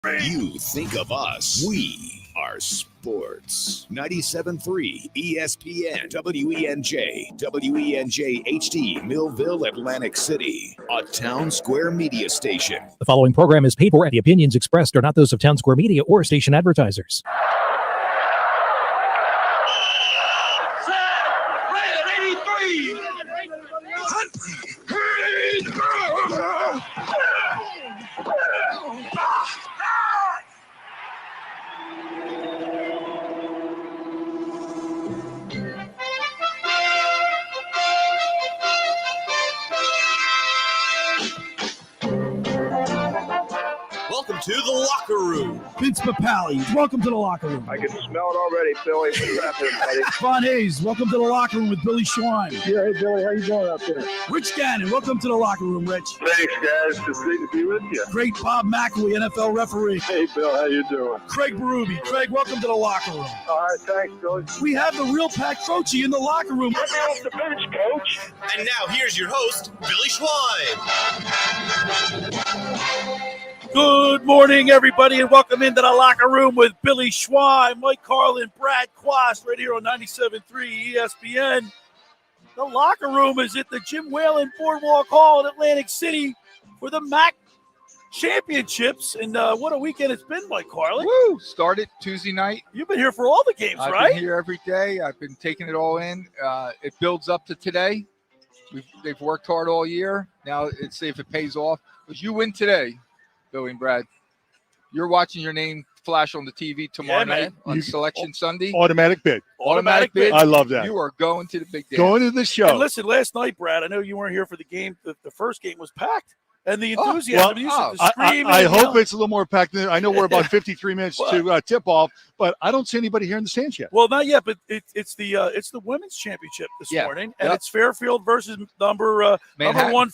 You think of us. We are sports. 97.3 ESPN, WENJ, WENJ HD, Millville, Atlantic City, a Town Square media station. The following program is paid for, and the opinions expressed are not those of Town Square Media or station advertisers. Welcome to the locker room. Vince Papali, welcome to the locker room. I can smell it already, Billy. What's happening, buddy? Ron Hayes, welcome to the locker room with Billy Schwein. Yeah, hey, Billy, how you doing out there? Rich Gannon, welcome to the locker room, Rich. Thanks, guys. It's great to be with you. Great Bob McElwee, NFL referee. Hey, Bill, how you doing? Craig Berube. Craig, welcome to the locker room. All right, thanks, Billy. We have the real Pat Croce in the locker room. Let me off the bench, Coach. And now here's your host, Billy Schwein. Good morning, everybody, and welcome into the locker room with Billy Schwein, Mike Carlin, Brad Quast, right here on 97.3 ESPN. The locker room is at the Jim Whalen Boardwalk Hall in Atlantic City for the MAAC Championships. And what a weekend it's been, Mike Carlin. Woo! Started Tuesday night. You've been here for all the games, I've right? been here every day. I've been taking it all in. It builds up to today. They've worked hard all year. Now let's see if it pays off. Because you win today, Billy and Brad. You're watching your name flash on the TV tomorrow night on Selection Sunday. Automatic bid. Automatic bid. I love that. You are going to the big dance. Going to the show. And listen, last night, Brad, I know you weren't here for the game. The first game was packed. And the enthusiasm, the screaming. I hope it's a little more packed. I know we're about 53 minutes to tip off, but I don't see anybody here in the stands yet. Well, not yet, but it's the women's championship this morning, and it's Fairfield versus number one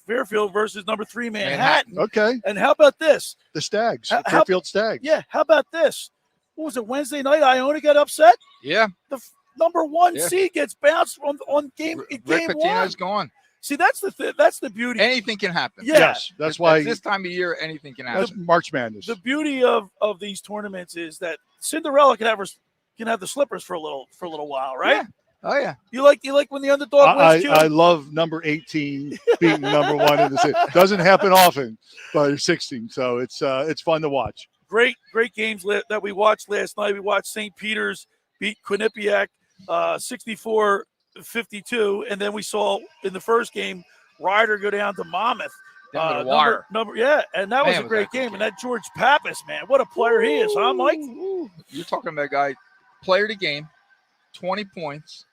Fairfield versus number 3 Manhattan. Okay. And how about this? The Stags, Fairfield Stags. Yeah. How about this? What was it, Wednesday night? Iona got upset. Yeah. The number 1 seed gets bounced on game Rick one. Pitino's gone. See, that's the beauty. Anything can happen. Yeah. Yes, that's why. At this time of year, anything can happen. That's March Madness. The beauty of these tournaments is that Cinderella can have the slippers for a little while, right? Yeah. Oh yeah. You like when the underdog wins too? I love number 18 beating number 1 in the city. Doesn't happen often, but it's 16, so it's fun to watch. Great games that we watched last night. We watched St. Peter's beat Quinnipiac 64-52, and then we saw in the first game Ryder go down to Monmouth. Down to the wire. And that was a great game. And that George Pappas, man, what a player he is, huh, Mike? You're talking about a guy, player of the game, 20 points.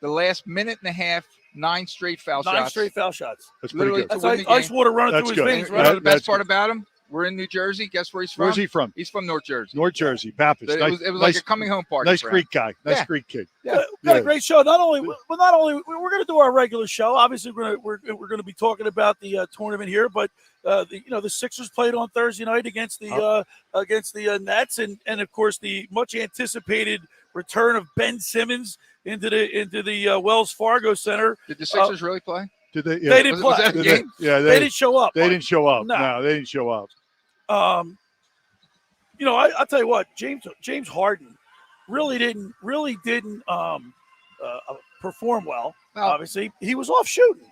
The last minute and a half, 9 straight foul shots. 9 straight foul shots. That's pretty good. That's ice water running That's through good. his veins, You right? know the best part about him? We're in New Jersey. Guess where he's from? Where's he from? He's from North Jersey. North Jersey, Pappas. So it was like a coming home party. Nice for him. Greek guy. Nice Yeah. Greek kid. Yeah. We got a great show. Not only we're going to do our regular show. Obviously, we're going to be talking about the tournament here, but the Sixers played on Thursday night against the Nets, and of course the much anticipated return of Ben Simmons into the Wells Fargo Center. Did the Sixers really play? Did they? Yeah. They didn't play. Was that a game? They didn't show up. They didn't show up. No. No, they didn't show up. I'll tell you what, James Harden really didn't perform well. No. Obviously, he was off shooting.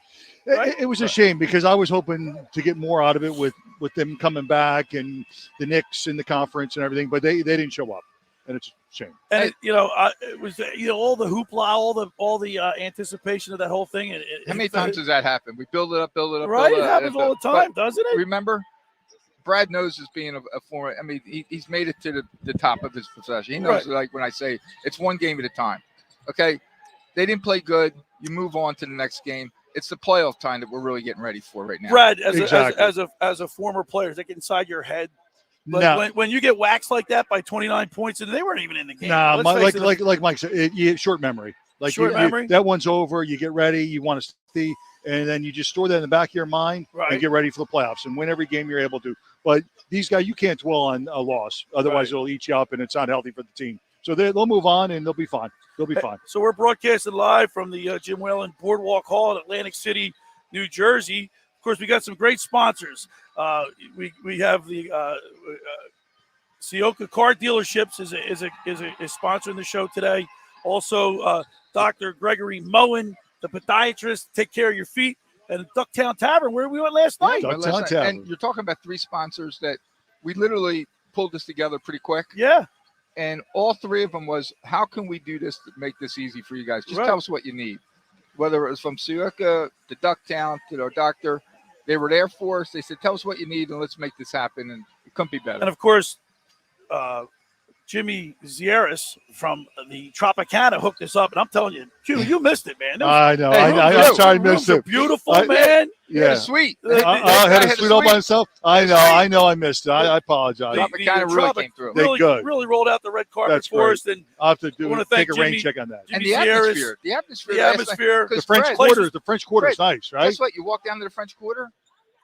Right? It was a shame because I was hoping to get more out of it with them coming back and the Knicks in the conference and everything, but they didn't show up, and it's a shame. And it was all the hoopla, all the anticipation of that whole thing. How many times does that happen? We build it up. Right, it happens all the time, doesn't it? Remember, Brad knows as being a former. I mean, he's made it to the top of his profession. He knows, like when I say it's one game at a time. Okay, they didn't play good. You move on to the next game. It's the playoff time that we're really getting ready for right now. Brad, as a former player, does that get inside your head? Like when you get waxed like that by 29 points, and they weren't even in the game. Nah, like Mike said, short memory. Like memory. That one's over. You get ready. You want to see, and then you just store that in the back of your mind and get ready for the playoffs and win every game you're able to. But these guys, you can't dwell on a loss. Otherwise, it'll eat you up, and it's not healthy for the team. So they'll move on, and they'll be fine. They'll be fine. So we're broadcasting live from the Jim Whalen Boardwalk Hall in Atlantic City, New Jersey. Of course, we got some great sponsors. We have the Sioka Car Dealerships is sponsoring the show today. Also, Dr. Gregory Moen, the podiatrist, take care of your feet, and Ducktown Tavern, where we went last night. Ducktown Tavern. And you're talking about 3 sponsors that we literally pulled this together pretty quick. Yeah. And all 3 of them was, how can we do this to make this easy for you guys? Just Right. tell us what you need. Whether it was from Sioka to Ducktown to our doctor, they were there for us. They said, tell us what you need and let's make this happen. And it couldn't be better. And, of course, Jimmy Zieris from the Tropicana hooked us up. And I'm telling you, Q, you missed it, man. I know. Hey, I'm sorry I missed it. Beautiful, I- man. Yeah. Sweet. I had a suite all by myself. I know. I missed it. I apologize. Tropicana really came through. They good. Really rolled out the red carpet That's for great. us. And I'll have to I wanna take thank a rain Jimmy. check on that. And Jimmy the Zieris, atmosphere. The atmosphere. the last night- atmosphere. The 'cause French Fred, Quarter. The French Quarter is Fred, nice, right? Guess what? You walk down to the French Quarter,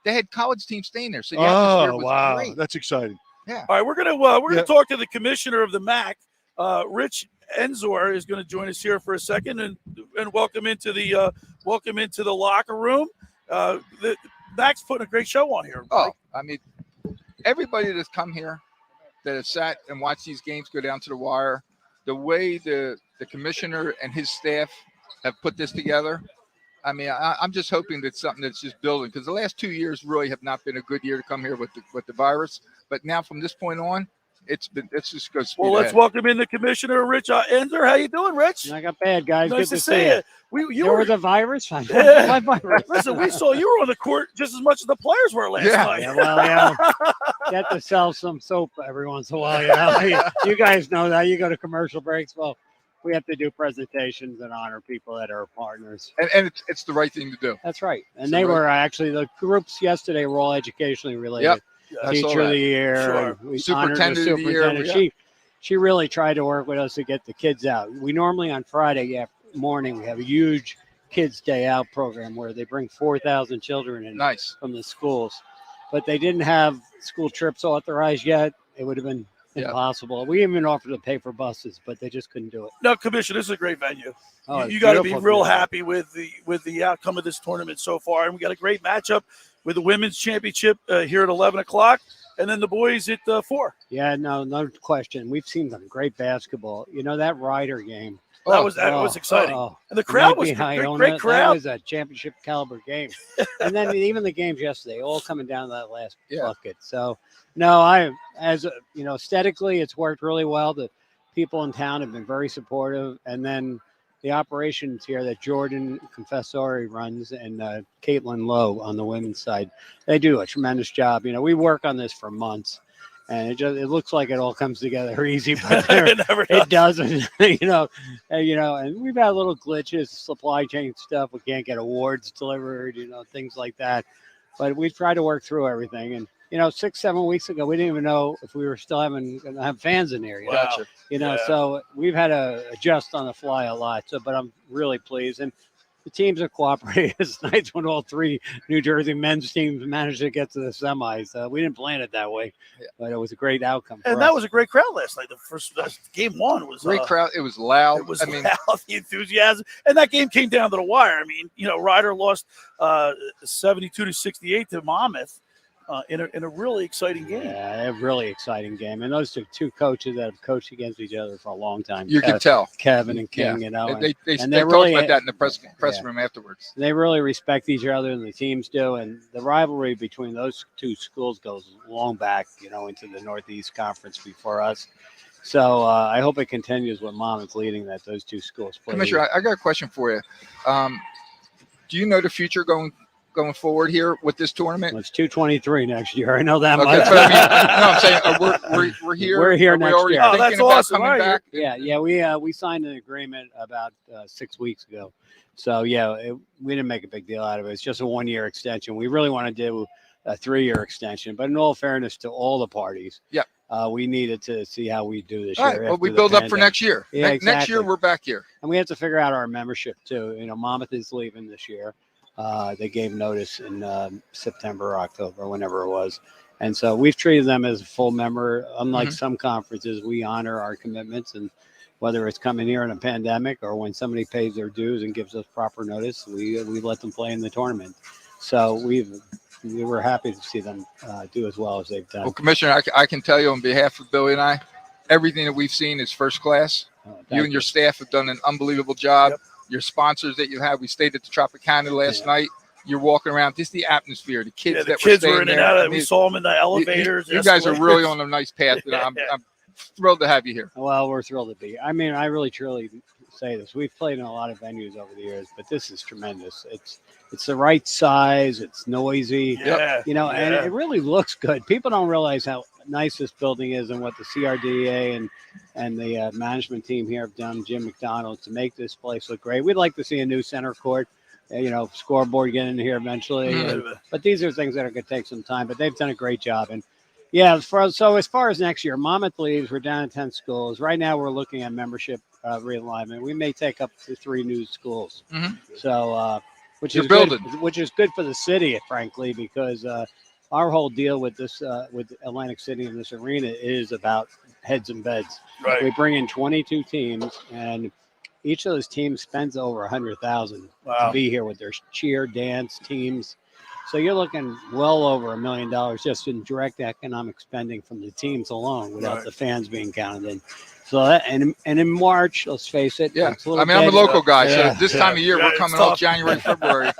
they had college teams staying there. So the atmosphere Oh was wow, great. that's exciting. All right, we're gonna Yeah. talk to the commissioner of the MAAC. Rich Enzor is going to join us here for a second, and welcome into the locker room. The MAAC's putting a great show on here. Oh, I mean, everybody that's come here that has sat and watched these games go down to the wire, the way the commissioner and his staff have put this together. I mean, I'm just hoping that something that's just building, because the last 2 years really have not been a good year to come here with the virus. But now from this point on, it's just go speed Well, let's ahead. welcome in the commissioner, Rich Enzor. How you doing, Rich? Not got bad, guys. Nice Good to see you. You There were was a virus. I Yeah. my virus. listen. We saw you were on the court just as much as the players were last Yeah. night. Yeah, well, get to sell some soap every once in a while. You guys know that. You go to commercial breaks. Well, we have to do presentations and honor people that are partners. And it's the right thing to do. That's right. And So they right. were actually, the groups yesterday were all educationally related. Yep. I saw Teacher of that. the year. Sure. And we honored the Superintendent of the year, superintendent. yeah. She really tried to work with us to get the kids out. We normally on Friday morning, we have a huge Kids Day Out program where they bring 4,000 children in Nice. from the schools. But they didn't have school trips authorized yet. It would have been Yeah. impossible. We even offered to pay for buses, but they just couldn't do it. No, commissioner, this is a great venue. Oh, it's you got to be beautiful, real beautiful. happy with the outcome of this tournament so far, and we got a great matchup with the women's championship here at 11 o'clock, and then the boys at 4. Yeah, no question. We've seen some great basketball. You know, that Ryder game. That was exciting, and the crowd was great crowd. That was a championship caliber game. And then even the games yesterday, all coming down to that last bucket. So, no, aesthetically, it's worked really well. The people in town have been very supportive, and then the operations here that Jordan Confessori runs and Caitlin Lowe on the women's side, they do a tremendous job. You know, we work on this for months. And it looks like it all comes together easy, but it doesn't. And we've had little glitches, supply chain stuff. We can't get awards delivered, things like that. But we try to work through everything. And 6-7 weeks ago, we didn't even know if we were still going to have fans in here. Wow. So we've had to adjust on the fly a lot. So, but I'm really pleased. And the teams have cooperated. It's nice when all 3 New Jersey men's teams managed to get to the semis. We didn't plan it that way, but it was a great outcome. And that was a great crowd last night. The first game 1 was Great crowd. It was loud. It was loud, the enthusiasm, and that game came down to the wire. I mean, Ryder lost 72-68 to Monmouth in a really exciting game. Yeah, a really exciting game. And those are 2 coaches that have coached against each other for a long time. You could tell. Kevin and King, Yeah. And They and talked really, about that in the press room afterwards. They really respect each other, and the teams do. And the rivalry between those 2 schools goes long back, into the Northeast Conference before us. So I hope it continues with Monmouth leading those 2 schools play. Commissioner, I got a question for you. Do you know the future going forward here with this tournament? Well, it's 223 next year. I know that Okay, much. but I'm saying we're here. We're here Are we next already year. Oh, thinking that's about awesome. coming Right. back? Yeah. We signed an agreement about 6 weeks ago. So we didn't make a big deal out of it. It's just a 1-year extension. We really want to do a 3-year extension, but in all fairness to all the parties, we needed to see how we do this All year. right. Well, after we the build up for pandemic. next year. Yeah, Next year exactly. we're back here. And we have to figure out our membership too. Monmouth is leaving this year. They gave notice in September or October, whenever it was. And so we've treated them as a full member. Unlike some conferences, we honor our commitments. And whether it's coming here in a pandemic or when somebody pays their dues and gives us proper notice, we let them play in the tournament. So we were happy to see them do as well as they've done. Well, Commissioner, I can tell you on behalf of Billy and I, everything that we've seen is first class. You and your staff have done an unbelievable job. Yep. Your sponsors that you have, we stayed at the Tropicana last night. You're walking around, just the atmosphere, the kids the kids were in and out. We saw them in the elevators. You guys are really on a nice path. And I'm thrilled to have you here. Well, we're thrilled to be. I mean, I really truly say this. We've played in a lot of venues over the years, but this is tremendous. It's the right size. It's noisy. Yeah. And it really looks good. People don't realize how nice this building is and what the CRDA and the management team here have done, Jim McDonald, to make this place look great. We'd like to see a new center court, scoreboard get in here eventually. But these are things that are going to take some time, but they've done a great job. And yeah, so as far as next year, Monmouth leaves. We're down to 10 schools. Right now, we're looking at membership realignment. We may take up to 3 new schools. So, which is good for the city, frankly, because our whole deal with this, with Atlantic City and this arena is about heads and beds. Right. We bring in 22 teams, and each of those teams spends over $100,000 to be here with their cheer, dance teams. So you're looking well over $1 million just in direct economic spending from the teams alone, without the fans being counted in. So and in March, let's face it. Yeah, I'm a local guy, so this time of year we're coming off January, February.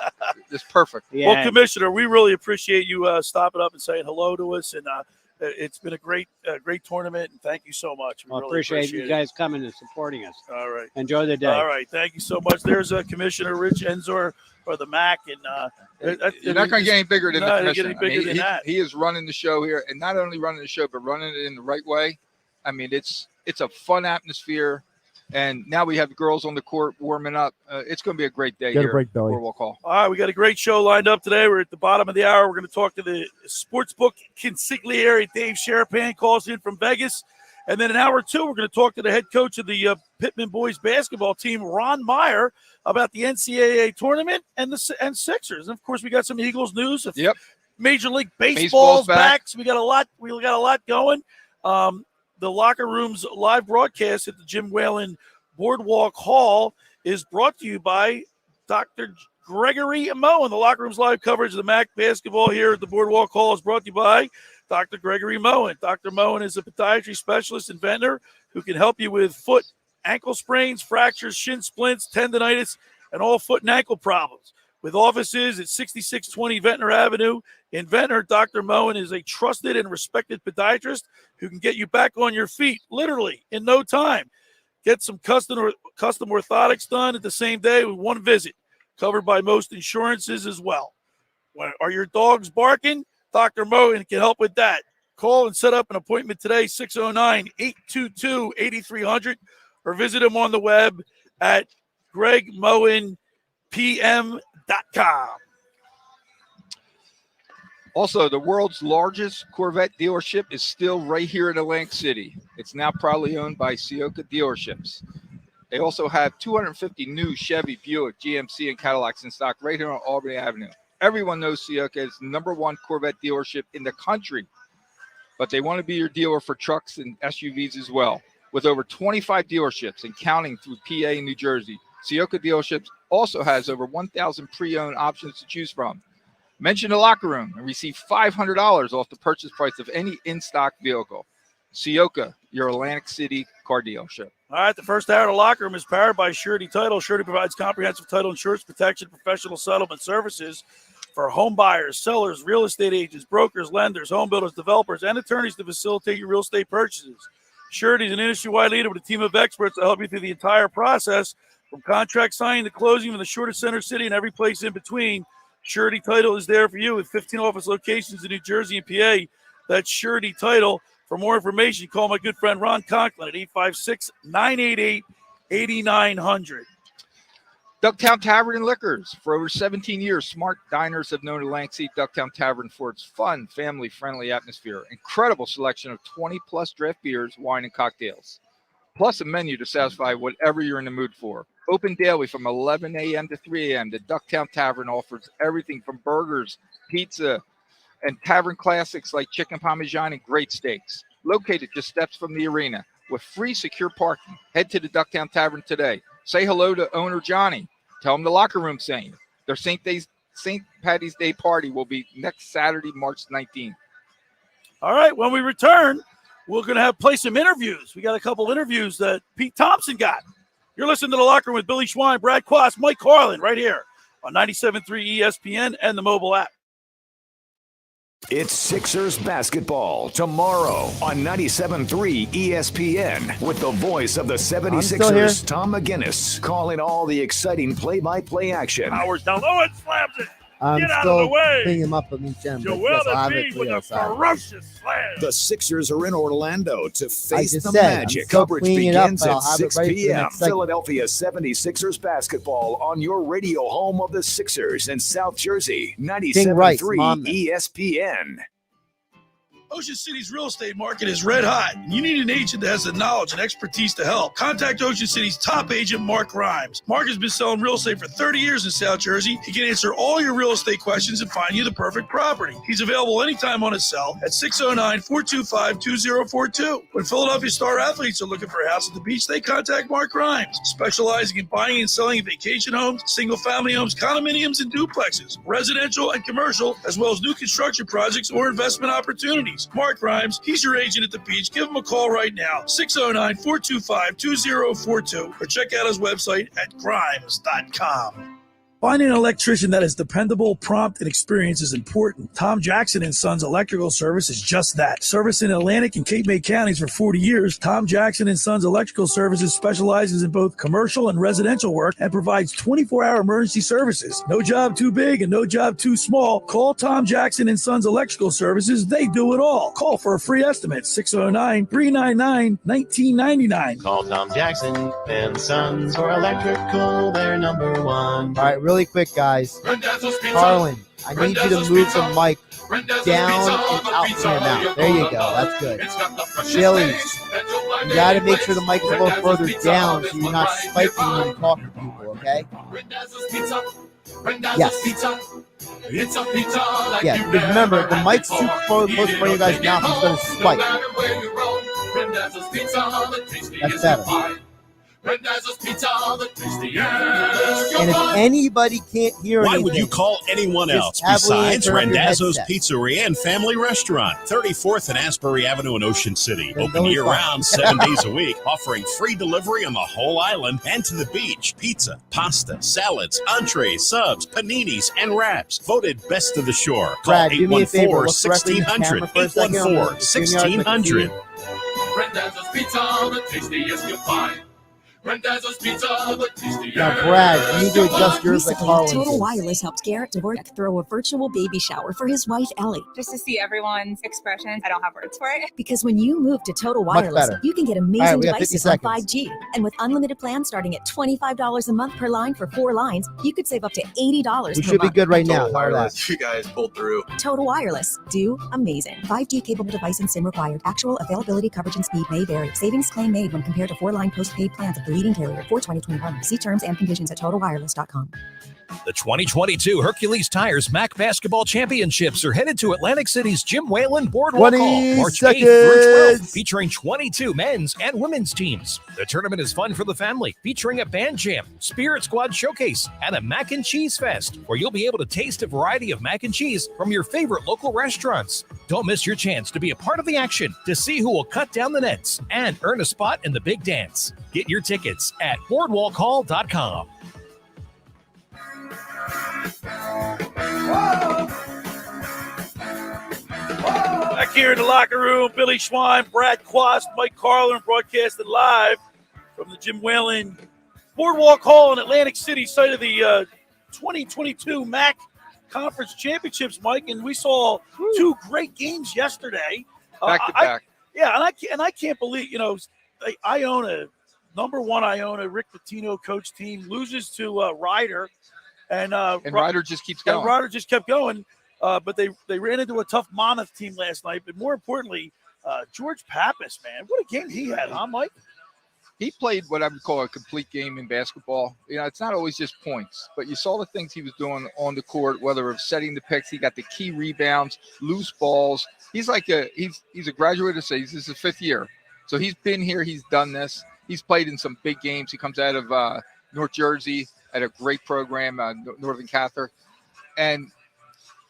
It's perfect. Yeah. Well, Commissioner, we really appreciate you stopping up and saying hello to us, and it's been a great tournament, and thank you so much. We really appreciate you guys coming and supporting us. All right. Enjoy the day. All right. Thank you so much. There's Commissioner Rich Enzor for the MAAC, and you're not going to get any bigger than the commissioner. Get any bigger than that. He is running the show here, and not only running the show, but running it in the right way. I mean, it's a fun atmosphere, and now we have the girls on the court warming up. It's going to be a great day here at Boardwalk Hall. All right, we got a great show lined up today. We're at the bottom of the hour. We're going to talk to the sportsbook consigliere. Dave Sharapan calls in from Vegas. And then in hour 2, we're going to talk to the head coach of the Pitman boys basketball team, Ron Meyer, about the NCAA tournament and Sixers. And, of course, we got some Eagles news. Yep. Major League Baseball's back. So we got a lot going. The Locker Room's live broadcast at the Jim Whalen Boardwalk Hall is brought to you by Dr. Gregory Moen. The Locker Room's live coverage of the MAAC basketball here at the Boardwalk Hall is brought to you by Dr. Gregory Moen. Dr. Moen is a podiatry specialist and vendor who can help you with foot, ankle sprains, fractures, shin splints, tendonitis, and all foot and ankle problems. With offices at 6620 Ventnor Avenue in Ventnor, Dr. Moen is a trusted and respected podiatrist who can get you back on your feet, literally, in no time. Get some custom orthotics done at the same day with one visit, covered by most insurances as well. Are your dogs barking? Dr. Moen can help with that. Call and set up an appointment today, 609-822-8300, or visit him on the web at gregmoenpm.com. Also, the world's largest Corvette dealership is still right here in Atlantic City. It's now proudly owned by Sioka Dealerships. They also have 250 new Chevy, Buick, GMC, and Cadillacs in stock right here on Albany Avenue. Everyone knows Sioka is the #1 Corvette dealership in the country, but they want to be your dealer for trucks and SUVs as well. With over 25 dealerships and counting through PA and New Jersey, Sioka Dealerships also has over 1,000 pre-owned options to choose from. Mention the Locker Room and receive $500 off the purchase price of any in-stock vehicle. Sioka, your Atlantic City car dealership. All right, the first hour of the Locker Room is powered by Surety Title. Surety provides comprehensive title insurance protection, professional settlement services for home buyers, sellers, real estate agents, brokers, lenders, home builders, developers, and attorneys to facilitate your real estate purchases. Surety is an industry-wide leader with a team of experts to help you through the entire process, from contract signing to closing in the shortest center city and every place in between. Surety Title is there for you with 15 office locations in New Jersey and PA. That's Surety Title. For more information, call my good friend Ron Conklin at 856-988-8900. Ducktown Tavern and Liquors. For over 17 years, smart diners have known Atlantic City Ducktown Tavern for its fun, family-friendly atmosphere. Incredible selection of 20-plus draft beers, wine, and cocktails. Plus a menu to satisfy whatever you're in the mood for. Open daily from 11 a.m. to 3 a.m. The Ducktown Tavern offers everything from burgers, pizza, and tavern classics like chicken parmesan and great steaks. Located just steps from the arena with free secure parking. Head to the Ducktown Tavern today. Say hello to owner Johnny. Tell him the Locker Room saying. Their St. St. Patty's Day party will be next Saturday, March 19th. All right, when we return, we're going to play some interviews. We got a couple interviews that Pete Thompson got. You're listening to The Locker Room with Billy Schwein, Brad Quast, Mike Carlin, right here on 97.3 ESPN and the mobile app. It's Sixers basketball tomorrow on 97.3 ESPN with the voice of the 76ers, Tom McGinnis, calling all the exciting play-by-play action. Powers down low and slams it. I'm Get out still of the way. bringing him up on each end. Joel Embiid with a ferocious slam. The Sixers are in Orlando to face the said, Magic. Coverage begins at 6 p.m. Philadelphia Philadelphia 76ers basketball on your radio home of the Sixers in South Jersey. 97.3 ESPN. Ocean City's real estate market is red hot. You need an agent that has the knowledge and expertise to help. Contact Ocean City's top agent, Mark Grimes. Mark has been selling real estate for 30 years in South Jersey. He can answer all your real estate questions and find you the perfect property. He's available anytime on his cell at 609-425-2042. When Philadelphia star athletes are looking for a house at the beach, they contact Mark Grimes, specializing in buying and selling vacation homes, single-family homes, condominiums, and duplexes, residential and commercial, as well as new construction projects or investment opportunities. Mark Grimes, he's your agent at the beach. Give him a call right now, 609-425-2042, or check out his website at grimes.com. Finding an electrician that is dependable, prompt, and experienced is important. Tom Jackson & Sons Electrical Service is just that. Servicing Atlantic and Cape May counties for 40 years, Tom Jackson & Sons Electrical Services specializes in both commercial and residential work and provides 24-hour emergency services. No job too big and no job too small. Call Tom Jackson & Sons Electrical Services. They do it all. Call for a free estimate, 609-399-1999. Call Tom Jackson & Sons for electrical. They're number one. All right, really quick, guys. Carlin, I need you to move the mic down and out from your mouth. There you go. That's good. Chili's, you got to make sure the mic is a little further down so you're not spiking when you talk to people, okay? Yes. Yeah, because remember, the mic's too close in front of your guys' mouth. It's going to spike. That's better. And if anybody can't hear anything, why would you call anyone else besides Randazzo's Pizzeria and Family Restaurant, 34th and Asbury Avenue in Ocean City. Open year-round, 7 days a week, offering free delivery on the whole island and to the beach. Pizza, pasta, salads, entrees, subs, paninis, and wraps. Voted best of the shore. Call 814-1600. 814-1600. Randazzo's Pizza, the tastiest you'll find. Randazzo's Pizza, the tastiest. Now, Brad, you need to adjust yours like Carlin. Total Wireless helped Garrett DeWork throw a virtual baby shower for his wife, Ellie. Just to see everyone's expressions. I don't have words for it. Because when you move to Total Wireless, you can get amazing devices on 5G. And with unlimited plans starting at $25 a month per line for 4 lines, you could save up to $80 per month. We should be good right now. Total Wireless, you guys pulled through. Total Wireless. Do amazing. 5G capable device and SIM required. Actual availability, coverage, and speed may vary. Savings claim made when compared to 4-line postpaid plans of the leading carrier for 2021. See terms and conditions at totalwireless.com. The 2022 Hercules Tires MAAC Basketball Championships are headed to Atlantic City's Jim Whalen Boardwalk Hall, March 8th through 12th, featuring 22 men's and women's teams. The tournament is fun for the family, featuring a band jam, Spirit Squad showcase, and a mac and cheese fest, where you'll be able to taste a variety of mac and cheese from your favorite local restaurants. Don't miss your chance to be a part of the action, to see who will cut down the nets, and earn a spot in the big dance. Get your tickets at boardwalkhall.com. Back here in the locker room, Billy Schwein, Brad Quast, Mike Carlin, broadcasted live from the Jim Whalen Boardwalk Hall in Atlantic City, site of the 2022 MAAC Conference Championships, Mike. And we saw 2 great games yesterday. Back to back. And I can't believe, I own a Rick Pitino coach team, loses to Ryder. And Ryder just keeps going. Ryder just kept going, but they ran into a tough Monmouth team last night. But more importantly, George Pappas, man, what a game he had, huh, Mike? He played what I would call a complete game in basketball. It's not always just points, but you saw the things he was doing on the court, whether it's setting the picks, he got the key rebounds, loose balls. He's like he's a graduate of This is his 5th year. So he's been here, he's done this. He's played in some big games. He comes out of North Jersey at a great program, Northern Catholic. and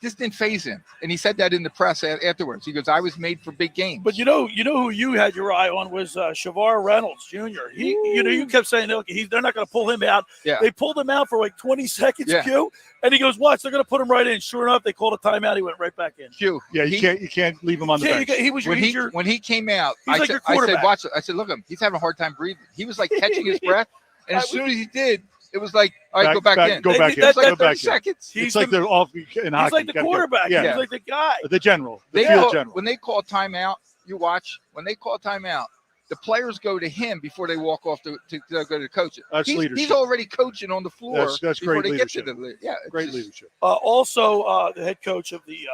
this didn't faze him. And he said that in the press afterwards. He goes, I was made for big games. But you know who you had your eye on was Shavar Reynolds Jr. You kept saying, okay, they're not going to pull him out. Yeah. They pulled him out for like 20 seconds, Q, and he goes, watch, they're going to put him right in. Sure enough, they called a timeout. He went right back in. Q. Yeah, you can't leave him on the bench. When he came out, I said, watch it. I said, look at him. He's having a hard time breathing. He was like catching his breath. And as soon as he did, it was like, all right, go back in. Go back in. It's like Go back 30 seconds. It's like they're off in hockey. He's like the quarterback. Yeah. He's like the guy. The general. The field general. When they call timeout, you watch. When they call timeout, the players go to him before they walk off to go to the coach. That's leadership. He's already coaching on the floor. That's before great they leadership. Get to the great leadership. Also, the head coach of the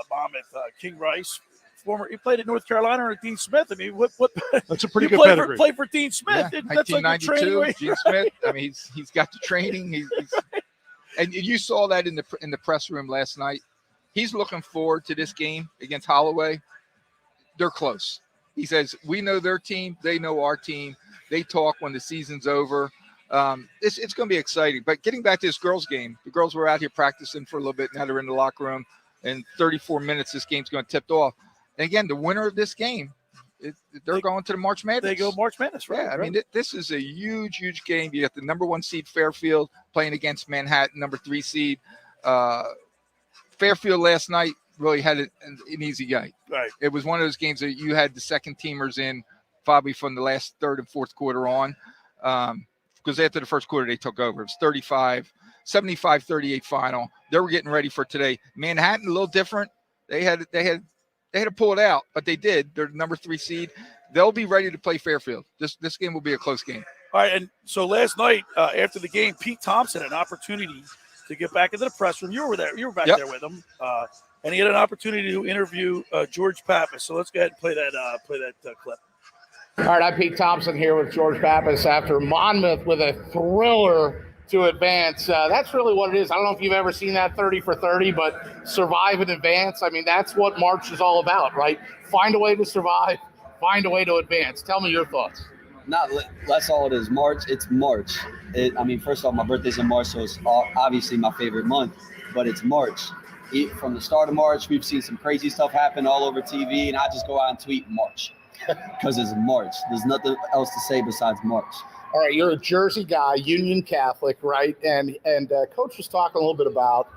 Monmouth, King Rice. He played at North Carolina under Dean Smith. I mean, what? That's a pretty good pedigree. Play for Dean Smith. Yeah, That's like a training right Dean Smith. I mean, he's got the training. And you saw that in the press room last night. He's looking forward to this game against Holloway. They're close. He says, we know their team. They know our team. They talk when the season's over. It's going to be exciting. But getting back to this girls' game, the girls were out here practicing for a little bit. Now they're in the locker room. In 34 minutes, this game's going to tip off. And again, the winner of this game, they're going to the March Madness. They go March Madness, right? Yeah, I mean, this is a huge, huge game. You got the number 1 seed Fairfield playing against Manhattan, number 3 seed. Fairfield last night really had an easy game. Right. It was one of those games that you had the second teamers in probably from the last third and fourth quarter on. Because after the first quarter, they took over. It was 75-38 final. They were getting ready for today. Manhattan, a little different. They had to pull it out, but they did. They're the number 3 seed. They'll be ready to play Fairfield. This game will be a close game. All right, and so last night after the game, Pete Thompson had an opportunity to get back into the press room. You were there. You were back there with him, and he had an opportunity to interview George Pappas. So let's go ahead and play that clip. All right, I'm Pete Thompson here with George Pappas after Monmouth with a thriller to advance. That's really what it is. I don't know if you've ever seen that 30 for 30, but survive and advance. I mean, that's what March is all about, right? Find a way to survive, find a way to advance. Tell me your thoughts. That's all it is. March, it's March. First off, my birthday's in March, so it's obviously my favorite month, but it's March. From the start of March, we've seen some crazy stuff happen all over TV, and I just go out and tweet March because it's March. There's nothing else to say besides March. All right, you're a Jersey guy, Union Catholic, right? And Coach was talking a little bit about,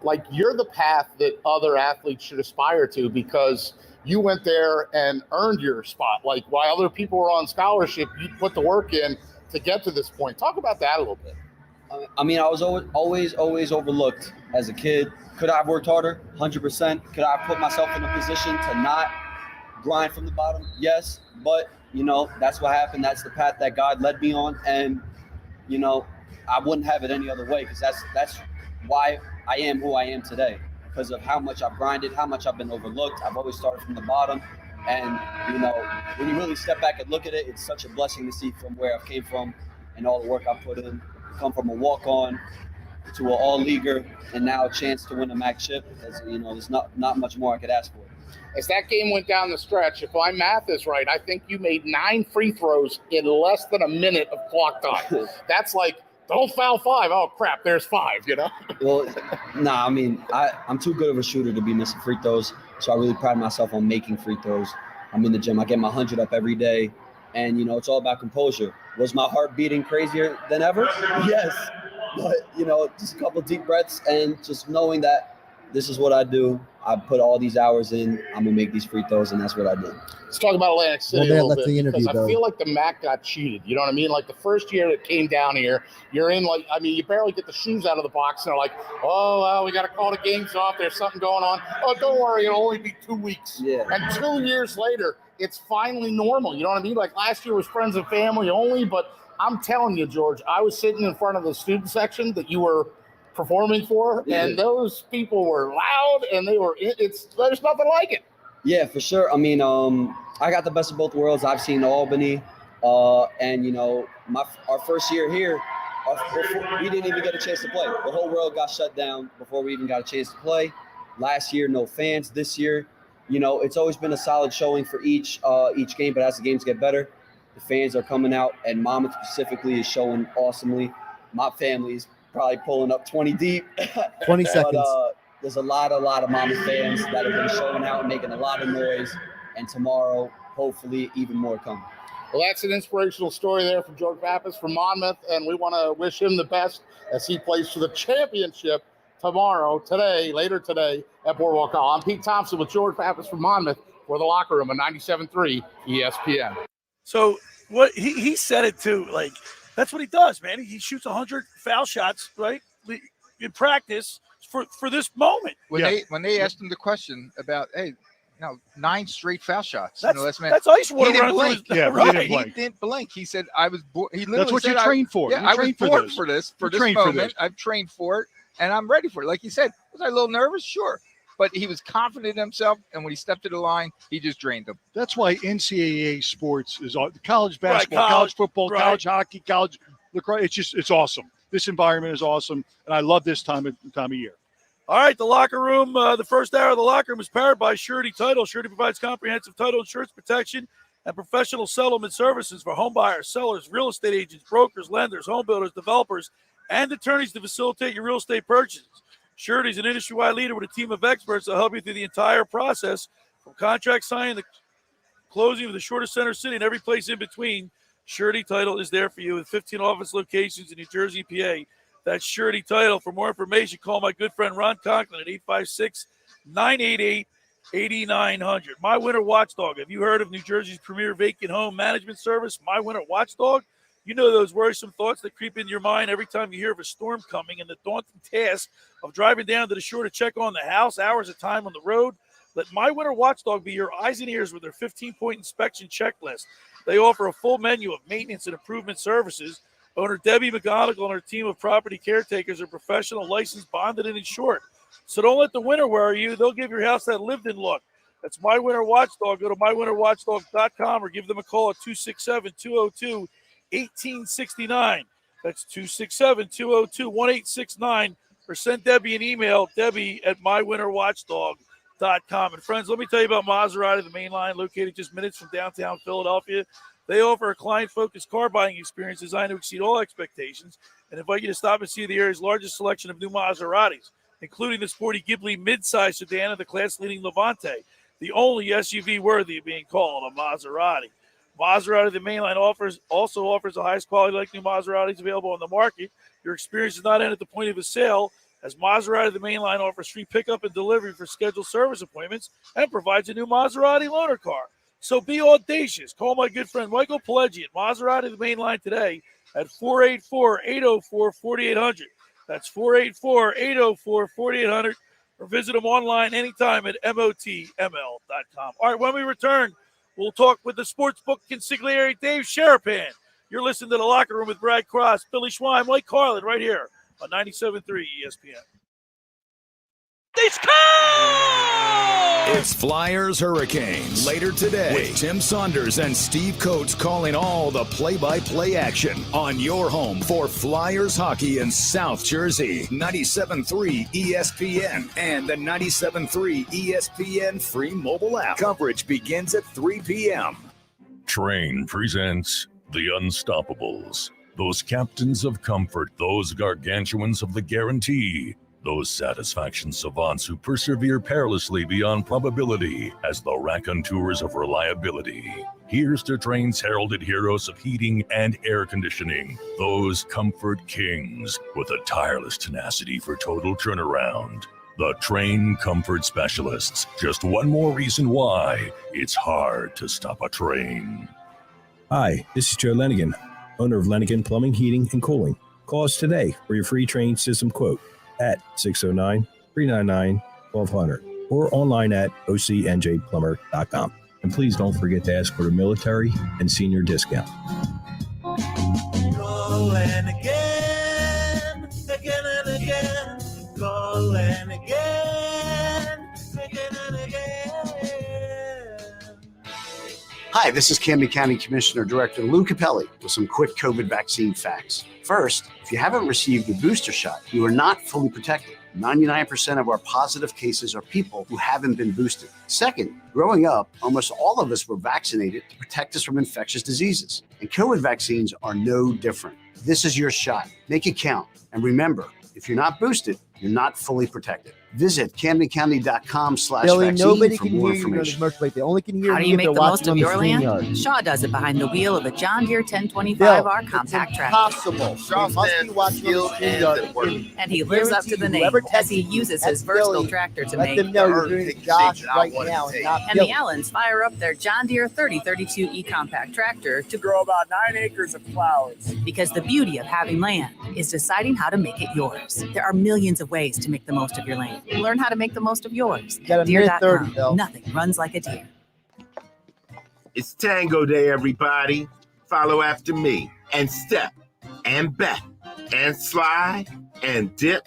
like, you're the path that other athletes should aspire to because you went there and earned your spot. Like, while other people were on scholarship, you put the work in to get to this point. Talk about that a little bit. I was always overlooked as a kid. Could I have worked harder? 100%. Could I have put myself in a position to not grind from the bottom? Yes, but that's what happened. That's the path that God led me on. And, I wouldn't have it any other way because that's why I am who I am today, because of how much I've grinded, how much I've been overlooked. I've always started from the bottom. And, when you really step back and look at it, it's such a blessing to see from where I came from and all the work I put in. Come from a walk-on to an all-leaguer and now a chance to win a MAAC chip. There's not much more I could ask for. As that game went down the stretch, if my math is right, I think you made 9 free throws in less than a minute of clock time. That's like, don't foul 5. Oh, crap, there's 5, Well, I'm too good of a shooter to be missing free throws, so I really pride myself on making free throws. I'm in the gym. I get my 100 up every day, and, it's all about composure. Was my heart beating crazier than ever? Yes. But, just a couple deep breaths and just knowing that this is what I do. I put all these hours in. I'm going to make these free throws, and that's what I did. Let's talk about Atlantic City a little bit because I feel like the MAAC got cheated. You know what I mean? Like the first year it came down here, you're in you barely get the shoes out of the box, and they're like, oh, well, we got to call the games off. There's something going on. Oh, don't worry. It'll only be 2 weeks. Yeah. And 2 years later, it's finally normal. You know what I mean? Like last year was friends and family only, but I'm telling you, George, I was sitting in front of the student section that you were performing for, and those people were loud, and there's nothing like it. Yeah, for sure. I got the best of both worlds. I've seen Albany, and our first year here, we didn't even get a chance to play. The whole world got shut down before we even got a chance to play. Last year, no fans. This year, it's always been a solid showing for each game, but as the games get better, the fans are coming out, and Monmouth specifically is showing awesomely. My family's probably pulling up 20 deep. 20 seconds. But, there's a lot of Mamba fans that have been showing out and making a lot of noise. And tomorrow, hopefully, even more coming. Well, that's an inspirational story there from George Pappas from Monmouth, and we want to wish him the best as he plays for the championship later today at Boardwalk Hall. I'm Pete Thompson with George Pappas from Monmouth for the Locker Room on 97.3 ESPN. So what he said it too, like that's what he does, man. He shoots 100 foul shots, right, in practice for this moment. When they asked him the question about, hey, 9 straight foul shots. That's ice water. He didn't blink. Right. He didn't blink. He said, "I was born." He literally That's what said, you trained for. Yeah, I was born for this moment. I've trained for it, and I'm ready for it. Like he said, was I a little nervous? Sure. But he was confident in himself, and when he stepped to the line, he just drained them. That's why NCAA sports is college basketball, college football, college hockey, college lacrosse. It's awesome. This environment is awesome, and I love this time of year. All right, the locker room, the first hour of the locker room is powered by Surety Title. Surety provides comprehensive title insurance protection and professional settlement services for home buyers, sellers, real estate agents, brokers, lenders, home builders, developers, and attorneys to facilitate your real estate purchases. Surety is an industry-wide leader with a team of experts that help you through the entire process, from contract signing to closing of the shortest center city and every place in between. Surety Title is there for you with 15 office locations in New Jersey, PA. That's Surety Title. For more information, call my good friend Ron Conklin at 856-988-8900. My Winter Watchdog. Have you heard of New Jersey's premier vacant home management service, My Winter Watchdog? You know those worrisome thoughts that creep into your mind every time you hear of a storm coming and the daunting task of driving down to the shore to check on the house, hours of time on the road. Let My Winter Watchdog be your eyes and ears with their 15-point inspection checklist. They offer a full menu of maintenance and improvement services. Owner Debbie McGonigal and her team of property caretakers are professional, licensed, bonded, and insured. So don't let the winter worry you. They'll give your house that lived-in look. That's My Winter Watchdog. Go to mywinterwatchdog.com or give them a call at 267-202-1869. That's 267-202-1869. Or send Debbie an email, debbie@mywinterwatchdog.com. And friends, let me tell you about Maserati, the main line located just minutes from downtown Philadelphia. They offer a client-focused car buying experience designed to exceed all expectations and invite you to stop and see the area's largest selection of new Maseratis, including the sporty Ghibli midsize sedan and the class-leading Levante, the only SUV worthy of being called a Maserati. Maserati, the mainline, also offers the highest quality like new Maseratis available on the market. Your experience does not end at the point of a sale, as Maserati, the mainline, offers free pickup and delivery for scheduled service appointments and provides a new Maserati loaner car. So be audacious. Call my good friend Michael Pileggi at Maserati, the main line today at 484-804-4800. That's 484-804-4800. Or visit them online anytime at motml.com. All right, when we return, we'll talk with the sportsbook consigliere Dave Sharapan. You're listening to The Locker Room with Brad Cross, Billy Schwein, Mike Carlin right here on 97.3 ESPN. They score! It's Flyers Hurricanes later today with Tim Saunders and Steve Coates calling all the play-by-play action on your home for Flyers hockey in South Jersey. 97.3 ESPN and the 97.3 ESPN free mobile app. Coverage begins at 3 p.m. Train presents The Unstoppables. Those captains of comfort, those gargantuans of the guarantee. Those satisfaction savants who persevere perilously beyond probability as the raconteurs of reliability. Here's to Train's heralded heroes of heating and air conditioning. Those comfort kings with a tireless tenacity for total turnaround. The Train Comfort Specialists. Just one more reason why it's hard to stop a train. Hi, this is Joe Lenigan, owner of Lenigan Plumbing, Heating, and Cooling. Call us today for your free Train system quote at 609-399-1200 or online at ocnjplumber.com. And please don't forget to ask for the military and senior discount. Calling again, again and again, calling again, again and again. Hi, this is Camden County Commissioner Director Lou Capelli with some quick COVID vaccine facts. First, if you haven't received your booster shot, you are not fully protected. 99% of our positive cases are people who haven't been boosted. Second, growing up, almost all of us were vaccinated to protect us from infectious diseases. And COVID vaccines are no different. This is your shot. Make it count. And remember, if you're not boosted, you're not fully protected. Visit CamdenCounty.com/vaccine Billy, nobody for can more hear you during the information. commercial break. They only can hear How do me you if make they're the most watching of on the your land? StreamYard. Shaw does it behind the wheel of a John Deere 1025R Bill, compact it's tractor. impossible. They must be watching on the StreamYard. And he lives up to the name as he uses his versatile tractor to Let make. them know you're doing Josh right now and not And Billy. the Allens fire up their John Deere 3032E compact tractor to grow about 9 acres of flowers. Because the beauty of having land is deciding how to make it yours. There are millions of ways to make the most of your land. Learn how to make the most of yours. You got a minute 30, Bill. Nothing runs like a deer. It's Tango Day, everybody. Follow after me and step and bet and slide and dip.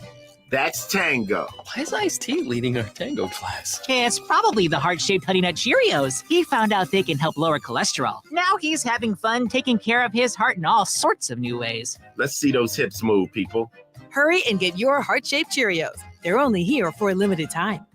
That's Tango. Why is Ice-T leading our tango class? It's probably the heart-shaped Honey Nut Cheerios. He found out they can help lower cholesterol. Now he's having fun taking care of his heart in all sorts of new ways. Let's see those hips move, people. Hurry and get your heart-shaped Cheerios. They're only here for a limited time.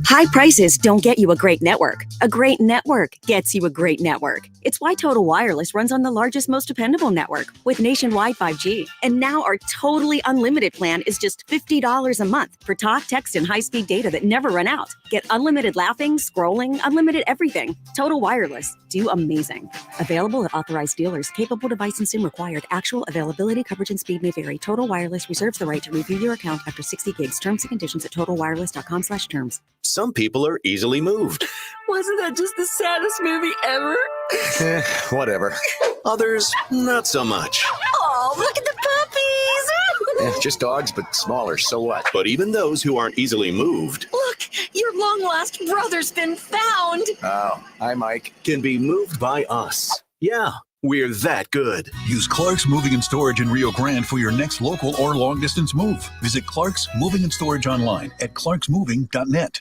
High prices don't get you a great network. A great network gets you a great network. It's why Total Wireless runs on the largest, most dependable network with nationwide 5G. And now our totally unlimited plan is just $50 a month for talk, text, and high-speed data that never run out. Get unlimited laughing, scrolling, unlimited everything. Total Wireless. Do amazing. Available at authorized dealers. Capable device and SIM required. Actual availability, coverage, and speed may vary. Total Wireless reserves the right to review your account after 60 gigs. Terms and conditions at totalwireless.com/terms. Some people are easily moved. Wasn't that just the saddest movie ever? Whatever. Others, not so much. Oh, look at the puppies! Just dogs, but smaller, so what? But even those who aren't easily moved, Look, your long-lost brother's been found. oh, hi Mike, can be moved by us. Yeah, we're that good. Use Clark's Moving and Storage in Rio Grande for your next local or long-distance move. Visit Clark's Moving and Storage online at clarksmoving.net.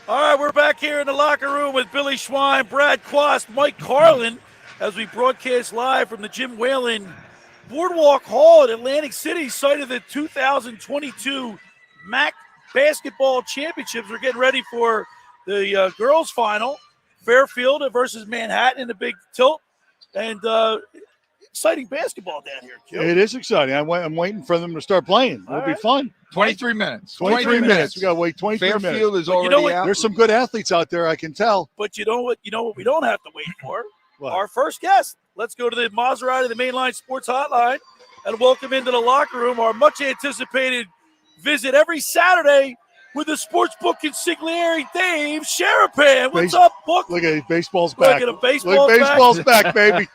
All right, we're back here in the locker room with Billy Schwein, Brad Quast, Mike Carlin, as we broadcast live from the Jim Whalen Boardwalk Hall at Atlantic City, site of the 2022 MAAC Basketball Championships. We're getting ready for the girls' final, Fairfield versus Manhattan in the big tilt, and exciting basketball down here, Q. It is exciting. I'm waiting for them to start playing. It'll be fun. 23 minutes. 23 minutes. We got to wait 23 minutes. Fairfield is already out. There's some good athletes out there, I can tell. But you know what we don't have to wait for? What? Our first guest. Let's go to the Maserati, the Mainline Sports Hotline, and welcome into the locker room our much-anticipated visit every Saturday with the sportsbook consigliere, Dave Sharapan. What's up, book? Look at it. Baseball's back. Look at baseball's back. Baseball's back, baby.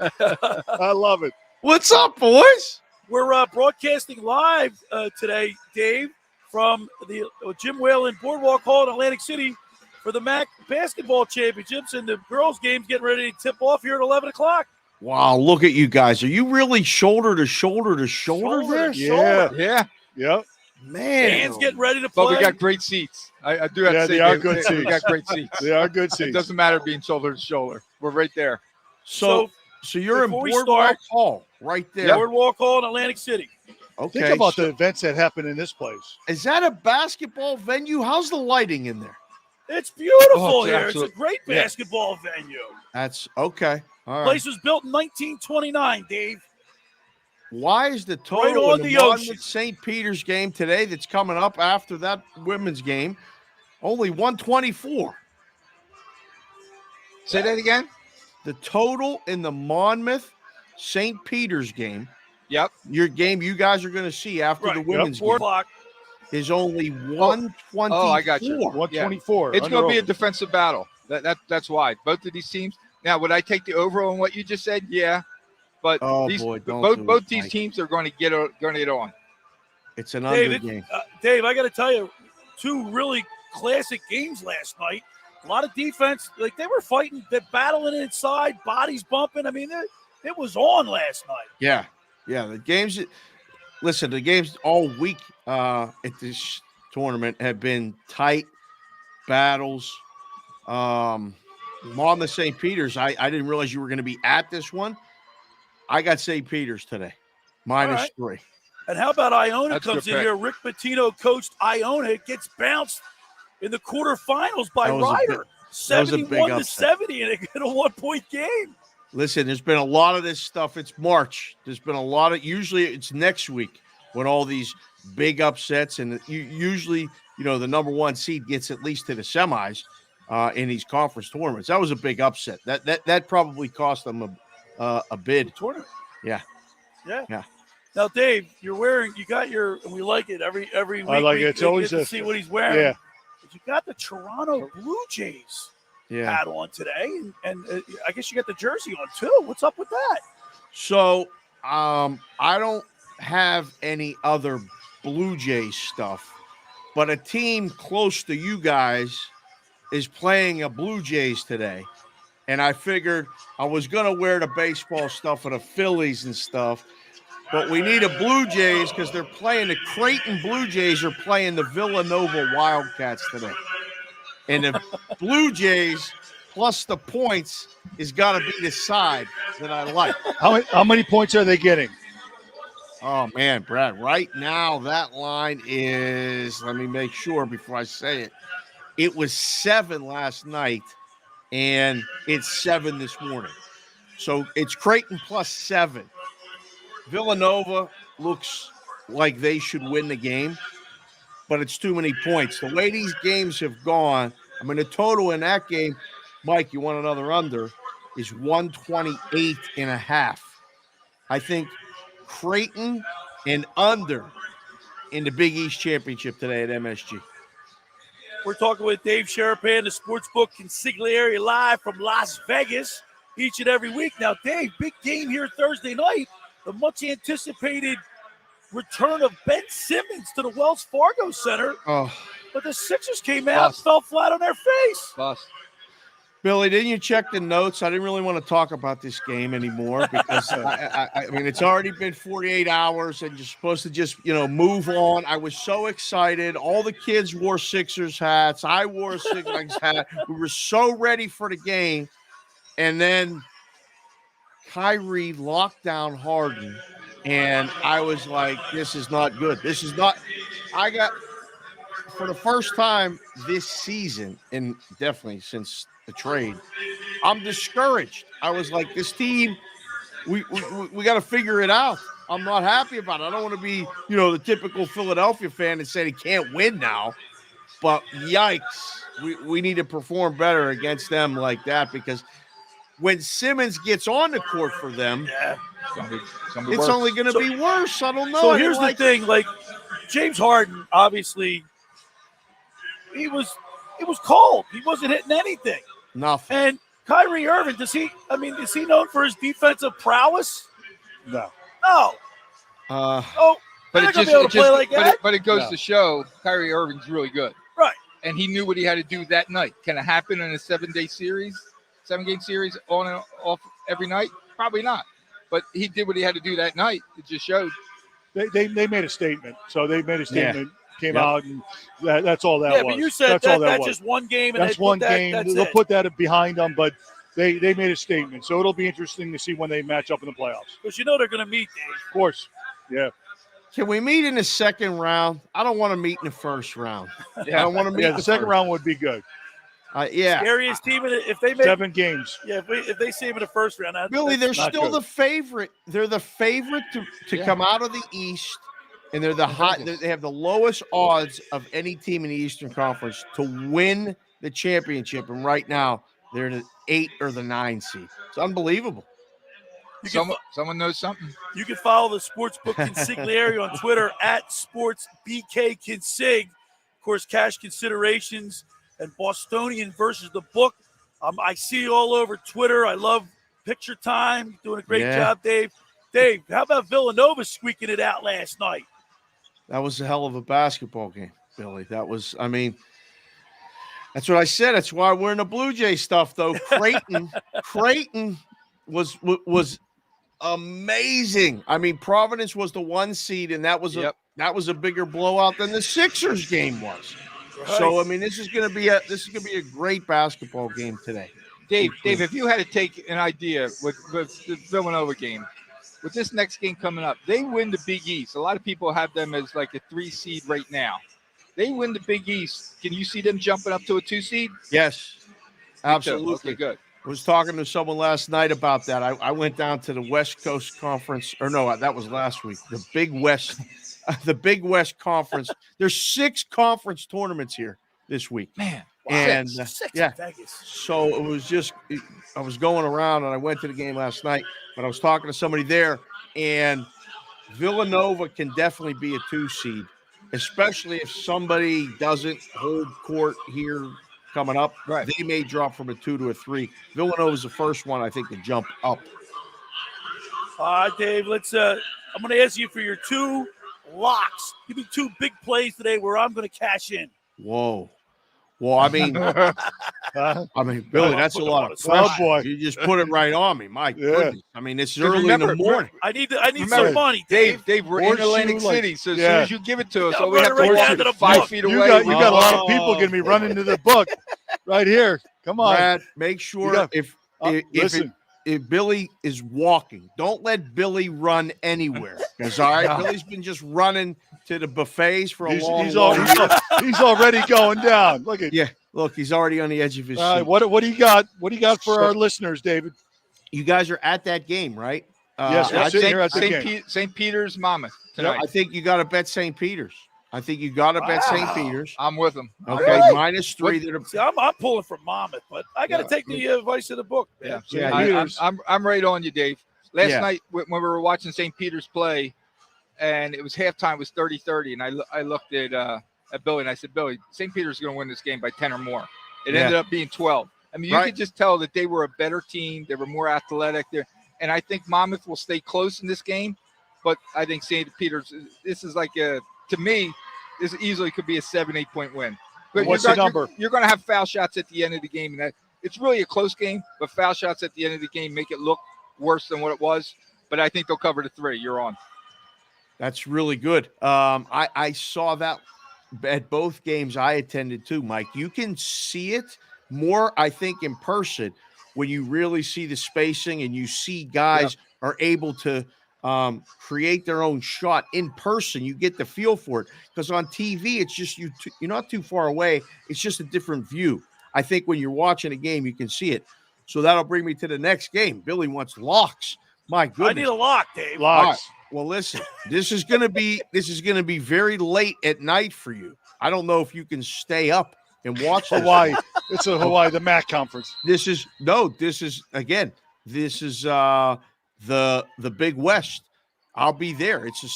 I love it. What's up, boys? We're broadcasting live today, Dave, from the Jim Whalen Boardwalk Hall in Atlantic City for the MAAC Basketball Championships, and the girls' game's getting ready to tip off here at 11 o'clock. Wow, look at you guys. Are you really shoulder to shoulder to shoulder there? Yeah. Yep. Man. Fans getting ready to play. But we got great seats. I do have to say, they are good seats. We got great seats. They are good seats. It doesn't matter being shoulder to shoulder. We're right there. So you're in before we Boardwalk start, Hall right there. Boardwalk Hall in Atlantic City. Okay. Think about the events that happen in this place. Is that a basketball venue? How's the lighting in there? It's beautiful Oh, it's here. absolute- It's a great Yeah. basketball venue. That's okay. All right. Place was built in 1929, Dave. Why is the Right total on in the the ocean. St. Peter's game today that's coming up after that women's game only 124? Say that again? The total in the Monmouth St. Peter's game. Yep. Your game you guys are going to see after the women's 4 game o'clock. is only 124. Oh, I got you. 124. It's going to be a defensive battle. That's why. Both of these teams. Now, would I take the over on what you just said? Yeah. But Oh, these, boy, don't do both it, these Mike. teams are going to get on. It's an Dave, under game. Dave, I got to tell you, 2 really classic games last night. A lot of defense. Like, they were fighting, they're battling inside, bodies bumping. I mean, it was on last night. Yeah. The games. Listen, the games all week at this tournament have been tight battles. on the St. Peter's. I didn't realize you were going to be at this one. I got St. Peter's today, -3. And how about Iona That's a comes good in pick. here? Rick Pitino coached Iona. It gets bounced in the quarterfinals by That was a Ryder, that was a big 71 to upset. 70, and it got a 1-point game. Listen, there's been a lot of this stuff. It's March. There's been a lot of. Usually, it's next week when all these big upsets, and usually, the number one seed gets at least to the semis in these conference tournaments. That was a big upset. That probably cost them a bid. Tournament. Yeah. Yeah. Now, Dave, you got your, and we like it every week. I like it. It's always to see what he's wearing. Yeah. But you got the Toronto Blue Jays hat on today, and I guess you got the jersey on too. What's up with that? So, I don't have any other Blue Jays stuff, but a team close to you guys is playing a Blue Jays today. And I figured I was going to wear the baseball stuff for the Phillies and stuff, but we need a Blue Jays because they're playing the Creighton Blue Jays are playing the Villanova Wildcats today. And the Blue Jays plus the points is got to be the side that I like. How many points are they getting? Oh, man, Brad, right now that line is, let me make sure before I say it, it was 7 last night, and it's 7 this morning. So it's Creighton plus 7. Villanova looks like they should win the game, but it's too many points. The way these games have gone, I mean, the total in that game, Mike, you want another under, is 128.5. I think Creighton and under in the Big East Championship today at MSG. We're talking with Dave Sharapan, the sportsbook consigliere, live from Las Vegas each and every week. Now, Dave, big game here Thursday night. The much-anticipated return of Ben Simmons to the Wells Fargo Center. Oh. But the Sixers came out and fell flat on their face. Billy, didn't you check the notes? I didn't really want to talk about this game anymore because, I mean, it's already been 48 hours and you're supposed to just, move on. I was so excited. All the kids wore Sixers hats. I wore a Sixers hat. We were so ready for the game. And then Kyrie locked down Harden. And I was like, this is not good. This is not – I got – for the first time this season, and definitely since – the trade, I'm discouraged. I was like, this team, we got to figure it out. I'm not happy about it. I don't want to be, the typical Philadelphia fan and say they can't win now. But yikes, we need to perform better against them like that because when Simmons gets on the court for them, it's only going to be worse. I don't know. So here's the thing, James Harden, obviously, it was cold. He wasn't hitting anything. Nothing. And Kyrie Irving, is he known for his defensive prowess? No. But it goes to show Kyrie Irving's really good. Right. And he knew what he had to do that night. Can it happen in a 7-game series on and off every night? Probably not. But he did what he had to do that night. It just showed. They made a statement. So they made a statement. Came out, and that's all that was. Yeah, but you said that's just one game. And that's one game. They'll put that behind them, but they made a statement. So it'll be interesting to see when they match up in the playoffs. Because they're going to meet, Dave. Of course. Yeah. Can we meet in the second round? I don't want to meet in the first round. I don't want to meet. The second round would be good. Scariest team if they make 7 games. Yeah, if they see him in the first round. Billy, they're still the favorite. They're the favorite to come out of the East. And they're they have the lowest odds of any team in the Eastern Conference to win the championship. And right now, they're the 8 or the 9 seed. It's unbelievable. Someone knows something. You can follow the Sportsbook Consigliere on Twitter at SportsBKConsig. Of course, cash considerations and Bostonian versus the book. I see you all over Twitter. I love Picture Time. Doing a great job, Dave. Dave, how about Villanova squeaking it out last night? That was a hell of a basketball game, Billy. That's what I said. That's why we're in the Blue Jay stuff, though. Creighton was amazing. I mean, Providence was the 1 seed, and that was a bigger blowout than the Sixers game was. Right. So I mean, this is going to be a great basketball game today. Dave, if you had to take an idea with the Villanova game, with this next game coming up, they win the Big East. A lot of people have them as like a 3 seed right now. They win the Big East. Can you see them jumping up to a 2 seed? Yes, absolutely. Okay, good. I was talking to someone last night about that. I went down to the West Coast Conference, or no, that was last week. The Big West Conference. There's 6 conference tournaments here this week. Man, and Six yeah, in Vegas. so it was just I was going around and I went to the game last night, but I was talking to somebody there, and Villanova can definitely be a 2 seed, especially if somebody doesn't hold court here coming up. Right. They may drop from a 2 to a 3. Villanova's the first one, I think, to jump up. Dave, let's I'm going to ask you for your 2 locks. Give me 2 big plays today where I'm going to cash in. Whoa. Well, I mean, Billy, that's a lot of pressure. Oh, boy. You just put it right on me. My goodness. I mean, it's early in the morning. I need some money, Dave. Dave, we're in Atlantic City, so as soon as you give it to us, Yeah, all we have to right walk down to the 5 book. feet You away. got a lot of people going to be running to the book right here. Come on. Brad, make sure listen. if Billy is walking, don't let Billy run anywhere. Because Billy's been just running to the buffets for a long time. He's already going down. Look at Look, he's already on the edge of his All seat. right, what do you got? What do you got for our listeners, David? You guys are at that game, right? Yes, we're sitting here at the game. St. Peter's Monmouth tonight. I think you got to bet St. Peter's. Bet St. Peter's. I'm with them. Okay, -3. See, I'm pulling from Monmouth, but I got to take the advice of the book. Man. I'm right on you, Dave. Last night when we were watching St. Peter's play, and it was halftime, it was 30-30, and I looked at Billy and I said, Billy, St. Peter's is going to win this game by 10 or more. It ended up being 12. I mean, you could just tell that they were a better team. They were more athletic there, and I think Monmouth will stay close in this game. But I think St. Peter's, this is like to me, this easily could be a 7-8 point win. But what's the number? You're going to have foul shots at the end of the game, and it's really a close game. But foul shots at the end of the game make it look worse than what it was. But I think they'll cover the 3. You're on. That's really good. I saw that at both games I attended to, Mike. You can see it more, I think, in person when you really see the spacing and you see guys are able to create their own shot in person. You get the feel for it, because on TV it's just you're not too far away. It's just a different view. I think when you're watching a game, you can see it. So that'll bring me to the next game. Billy wants locks. My goodness, I need a lock, Dave. Locks. Well, listen, this is going to be very late at night for you. I don't know if you can stay up and watch Hawaii. It's a Hawaii, the MAAC conference. This is the Big West. I'll be there. It's a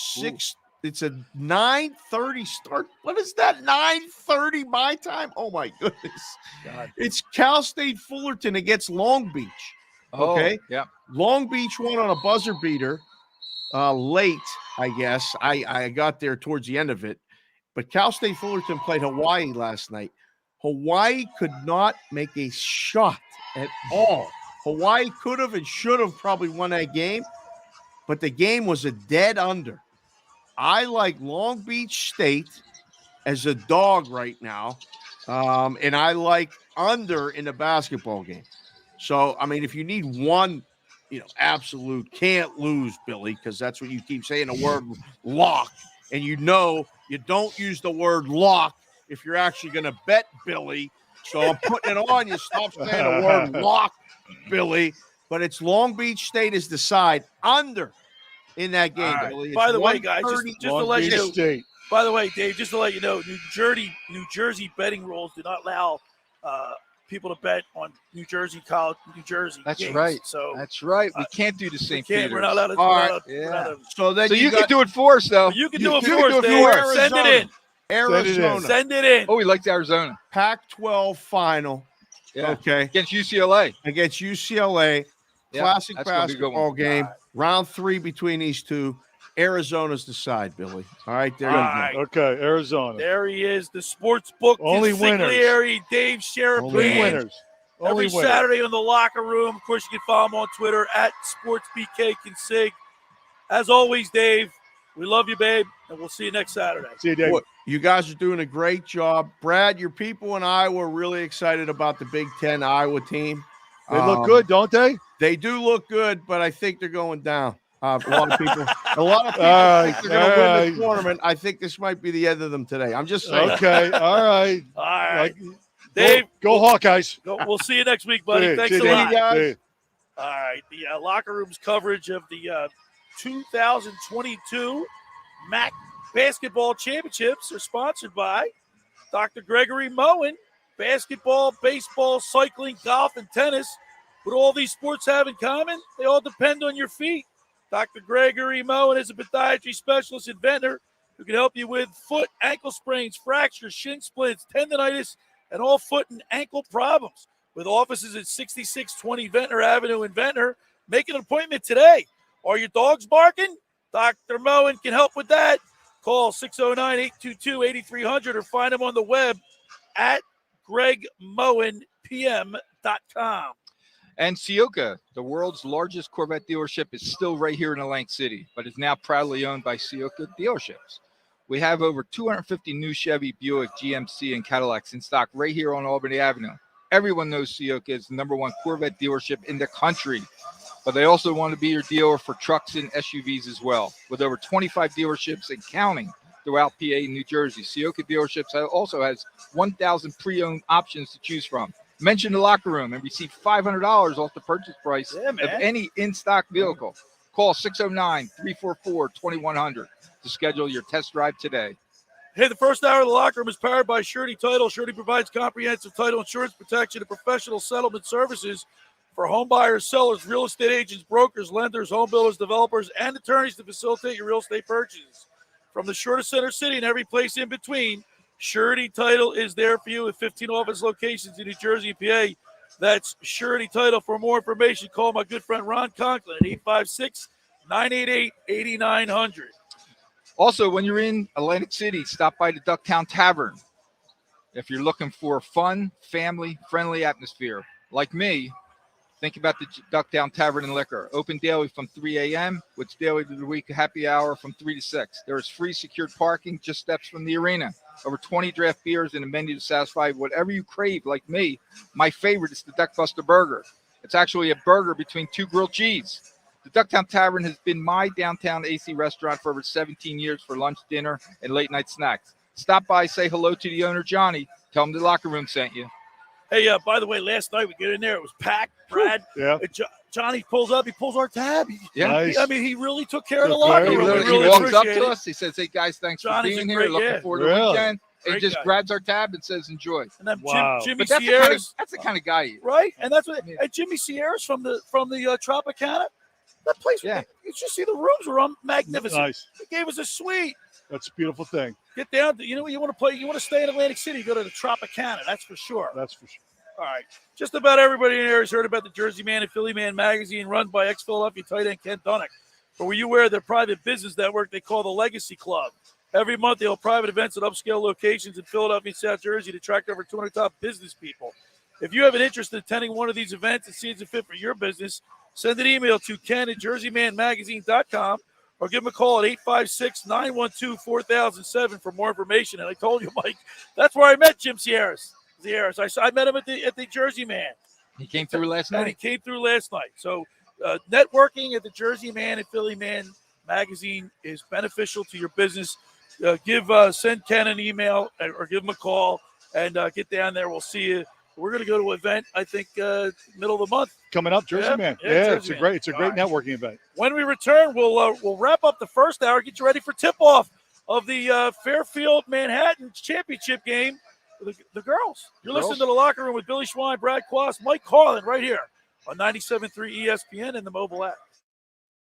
9:30 start. What is that? 9:30 my time? Oh my goodness. God. It's Cal State Fullerton against Long Beach. Okay. Yeah. Long Beach won on a buzzer beater. Late, I guess. I got there towards the end of it. But Cal State Fullerton played Hawaii last night. Hawaii could not make a shot at all. Hawaii could have and should have probably won that game, but the game was a dead under. I like Long Beach State as a dog right now, and I like under in the basketball game. So, I mean, if you need one, absolute can't lose, Billy, because that's what you keep saying, the word lock. And you don't use the word lock if you're actually going to bet, Billy. So I'm putting it on you. Stop saying the word lock, Billy. But it's Long Beach State is the side under in that game, Billy. It's By the way, guys, just to let you know. State. By the way, Dave, just to let you know, New Jersey betting rules do not allow people to bet on New Jersey college, New Jersey. That's games. right. So that's right. We can't do the St. Peter's. We're not allowed to. All right. So then you can do it for us, though. You can do it for us, Dave. Send it in. Arizona. Send it in. Oh, he likes Arizona. Pac-12 final. Yeah. Okay. Against UCLA. Yeah, classic basketball game. Right. Round 3 between these two. Arizona's the side, Billy. All right, there you go. Okay, Arizona. There he is, the sports book Only Consigliere, Dave Sharapan. Only winners. Every Saturday on the Locker Room. Of course, you can follow him on Twitter at SportsBKConsig. As always, Dave, We love you, babe, and we'll see you next Saturday. See you, Dave. Well, you guys are doing a great job. Brad, your people and I were really excited about the Big Ten Iowa team. They look good, don't they? They do look good, but I think they're going down. A lot of people think they're going to win the tournament. I think this might be the end of them today. I'm just saying. Okay, all right. All right. Dave, go Hawkeyes. We'll see you next week, buddy. Thanks a lot. Guys. All right. The locker room's coverage of the 2022 MAAC Basketball Championships are sponsored by Dr. Gregory Moen. Basketball, baseball, cycling, golf, and tennis. What all these sports have in common? They all depend on your feet. Dr. Gregory Moen is a podiatry specialist inventor who can help you with foot, ankle sprains, fractures, shin splints, tendonitis, and all foot and ankle problems. With offices at 6620 Ventnor Avenue in Ventnor, make an appointment today. Are your dogs barking? Dr. Moen can help with that. Call 609-822-8300 or find him on the web at gregmoenpm.com. And Sioka, the world's largest Corvette dealership, is still right here in Atlantic City, but is now proudly owned by Sioka Dealerships. We have over 250 new Chevy, Buick, GMC, and Cadillacs in stock right here on Albany Avenue. Everyone knows Sioka is the #1 Corvette dealership in the country, but they also want to be your dealer for trucks and SUVs as well. With over 25 dealerships and counting throughout PA and New Jersey, Sioka Dealerships also has 1,000 pre-owned options to choose from. Mention the locker room and receive $500 off the purchase price of any in-stock vehicle. Call 609-344-2100 to schedule your test drive today. Hey, the first hour of the locker room is powered by Surety Title. Surety provides comprehensive title insurance protection and professional settlement services for home buyers, sellers, real estate agents, brokers, lenders, home builders, developers, and attorneys to facilitate your real estate purchases. From the shore to center city and every place in between, Surety Title is there for you with 15 office locations in New Jersey and PA. That's Surety Title. For more information, call my good friend Ron Conklin at 856-988-8900. Also, when you're in Atlantic City, stop by the Ducktown Tavern. If you're looking for a fun, family-friendly atmosphere, like me, think about the Ducktown Tavern and Liquor. Open daily from 3 a.m. with daily to the week happy hour from 3 to 6. There is free secured parking just steps from the arena. Over 20 draft beers and a menu to satisfy whatever you crave, like me. My favorite is the Duckbuster Burger. It's actually a burger between 2 grilled cheese. The Ducktown Tavern has been my downtown AC restaurant for over 17 years for lunch, dinner, and late-night snacks. Stop by, say hello to the owner, Johnny. Tell him the locker room sent you. Hey, by the way, last night we get in there. It was packed, Brad. Yeah. Johnny pulls up. He pulls our tab. Nice. He really took care of the locker room. He walks up to us. He says, hey, guys, thanks for being here. Looking forward to the weekend. He just grabs our tab and says, enjoy. And then Jimmy but Sierra's. that's the kind of guy he is. Right? And that's what and Jimmy Sierra's from the Tropicana. That place, you should see the rooms were magnificent. Nice. They gave us a suite. That's a beautiful thing. Get down. You know what you want to play? You want to stay in Atlantic City, go to the Tropicana. That's for sure. That's for sure. All right. Just about everybody in here has heard about the Jersey Man and Philly Man magazine run by ex-Philadelphia tight end Ken Dunnick. But were you aware of their private business network they call the Legacy Club? Every month they hold private events at upscale locations in Philadelphia and South Jersey to attract over 200 top business people. If you have an interest in attending one of these events and see it's a fit for your business, send an email to ken@jerseymanmagazine.com or give them a call at 856-912-4007 for more information. And I told you, Mike, that's where I met Jim Sierras. I met him at the Jersey Man. He came through last night. So networking at the Jersey Man and Philly Man magazine is beneficial to your business. Send Ken an email or give him a call and get down there. We'll see you. We're going to go to an event, I think, middle of the month. Coming up, Jersey Man. Yeah, it's a great networking event. When we return, we'll wrap up the first hour, get you ready for tip-off of the Fairfield Manhattan Championship game. The girls. You're listening to The Locker Room with Billy Schwein, Brad Quast, Mike Carlin right here on 97.3 ESPN and the mobile app.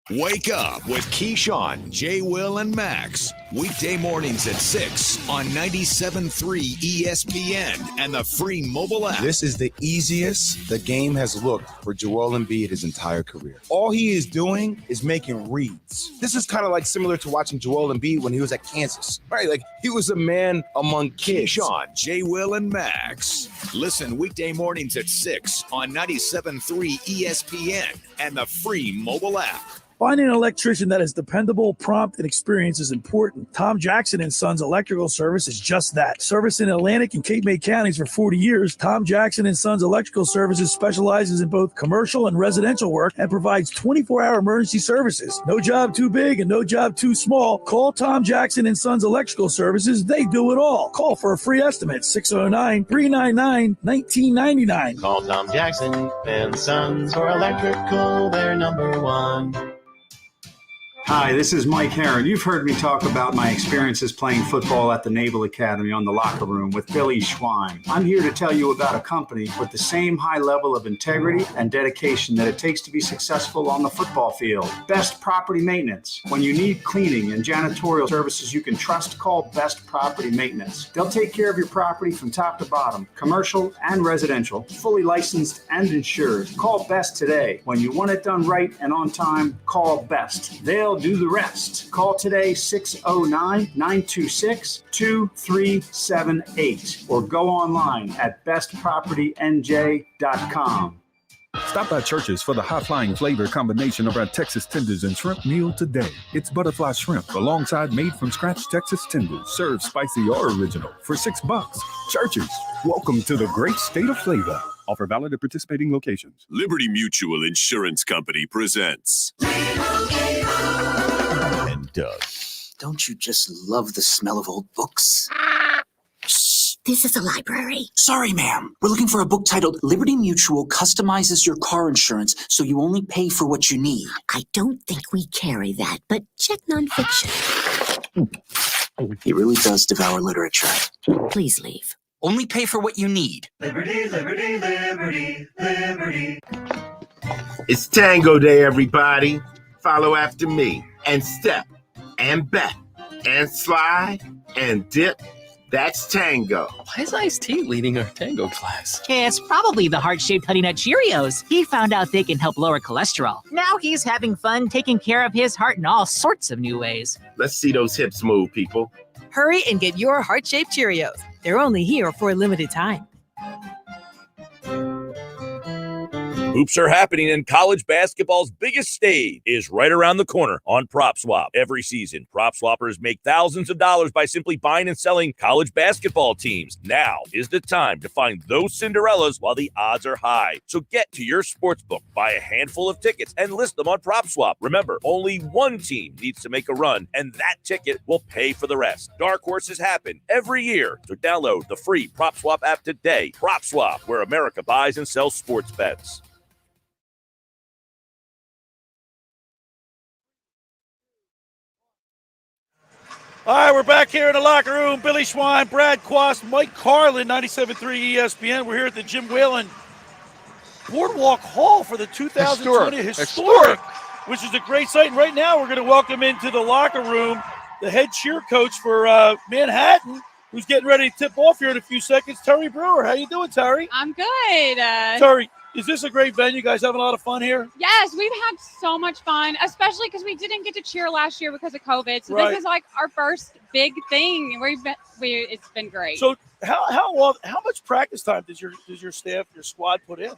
Wake up with Keyshawn, J. Will, and Max. Weekday mornings at 6 on 97.3 ESPN and the free mobile app. This is the easiest the game has looked for Joel Embiid his entire career. All he is doing is making reads. This is kind of like similar to watching Joel Embiid when he was at Kansas, right? Like he was a man among kids. Keyshawn, J. Will, and Max. Listen weekday mornings at 6 on 97.3 ESPN and the free mobile app. Finding an electrician that is dependable, prompt, and experienced is important. Tom Jackson & Sons Electrical Service is just that. Service in Atlantic and Cape May counties for 40 years, Tom Jackson & Sons Electrical Services specializes in both commercial and residential work and provides 24-hour emergency services. No job too big and no job too small. Call Tom Jackson & Sons Electrical Services. They do it all. Call for a free estimate, 609-399-1999. Call Tom Jackson and Sons for electrical, they're number one. Hi, this is Mike Herron. You've heard me talk about my experiences playing football at the Naval Academy on the locker room with Billy Schwein. I'm here to tell you about a company with the same high level of integrity and dedication that it takes to be successful on the football field. Best Property Maintenance. When you need cleaning and janitorial services you can trust, call Best Property Maintenance. They'll take care of your property from top to bottom, commercial and residential, fully licensed and insured. Call Best today. When you want it done right and on time, call Best. They'll do the rest. Call today 609-926-2378 or go online at bestpropertynj.com. Stop by Church's for the high-flying flavor combination of our Texas tenders and shrimp meal today. It's butterfly shrimp alongside made-from-scratch Texas tenders, served spicy or original for $6. Church's, welcome to the great state of flavor. Offer valid at participating locations. Liberty Mutual Insurance Company presents. And Doug. Don't you just love the smell of old books? Shh, this is a library. Sorry, ma'am. We're looking for a book titled Liberty Mutual Customizes Your Car Insurance So You Only Pay for What You Need. I don't think we carry that, but check nonfiction. He really does devour literature. Please leave. Only pay for what you need. Liberty, liberty, liberty, liberty. It's Tango Day, everybody. Follow after me and step and bet and slide and dip. That's Tango. Why is Ice-T leading our Tango class? It's probably the heart-shaped Honey Nut Cheerios. He found out they can help lower cholesterol. Now he's having fun taking care of his heart in all sorts of new ways. Let's see those hips move, people. Hurry and get your heart-shaped Cheerios. They're only here for a limited time. Hoops are happening, and college basketball's biggest stage is right around the corner on PropSwap. Every season, prop swappers make thousands of dollars by simply buying and selling college basketball teams. Now is the time to find those Cinderellas while the odds are high. So get to your sportsbook, buy a handful of tickets, and list them on PropSwap. Remember, only one team needs to make a run, and that ticket will pay for the rest. Dark horses happen every year, so download the free PropSwap app today. PropSwap, where America buys and sells sports bets. All right, we're back here in the locker room. Billy Schwein, Brad Quast, Mike Carlin, 97.3 ESPN. We're here at the Jim Whalen Boardwalk Hall for the 2020 historic, which is a great sight. And right now we're going to welcome into the locker room the head cheer coach for Manhattan, who's getting ready to tip off here in a few seconds, Terry Brewer. How you doing, Terry? I'm good. Terry, is this a great venue? You guys having a lot of fun here? Yes, we've had so much fun, especially because we didn't get to cheer last year because of COVID. So Right. This is like our first big thing. It's been great. So how much practice time does your staff, your squad put in?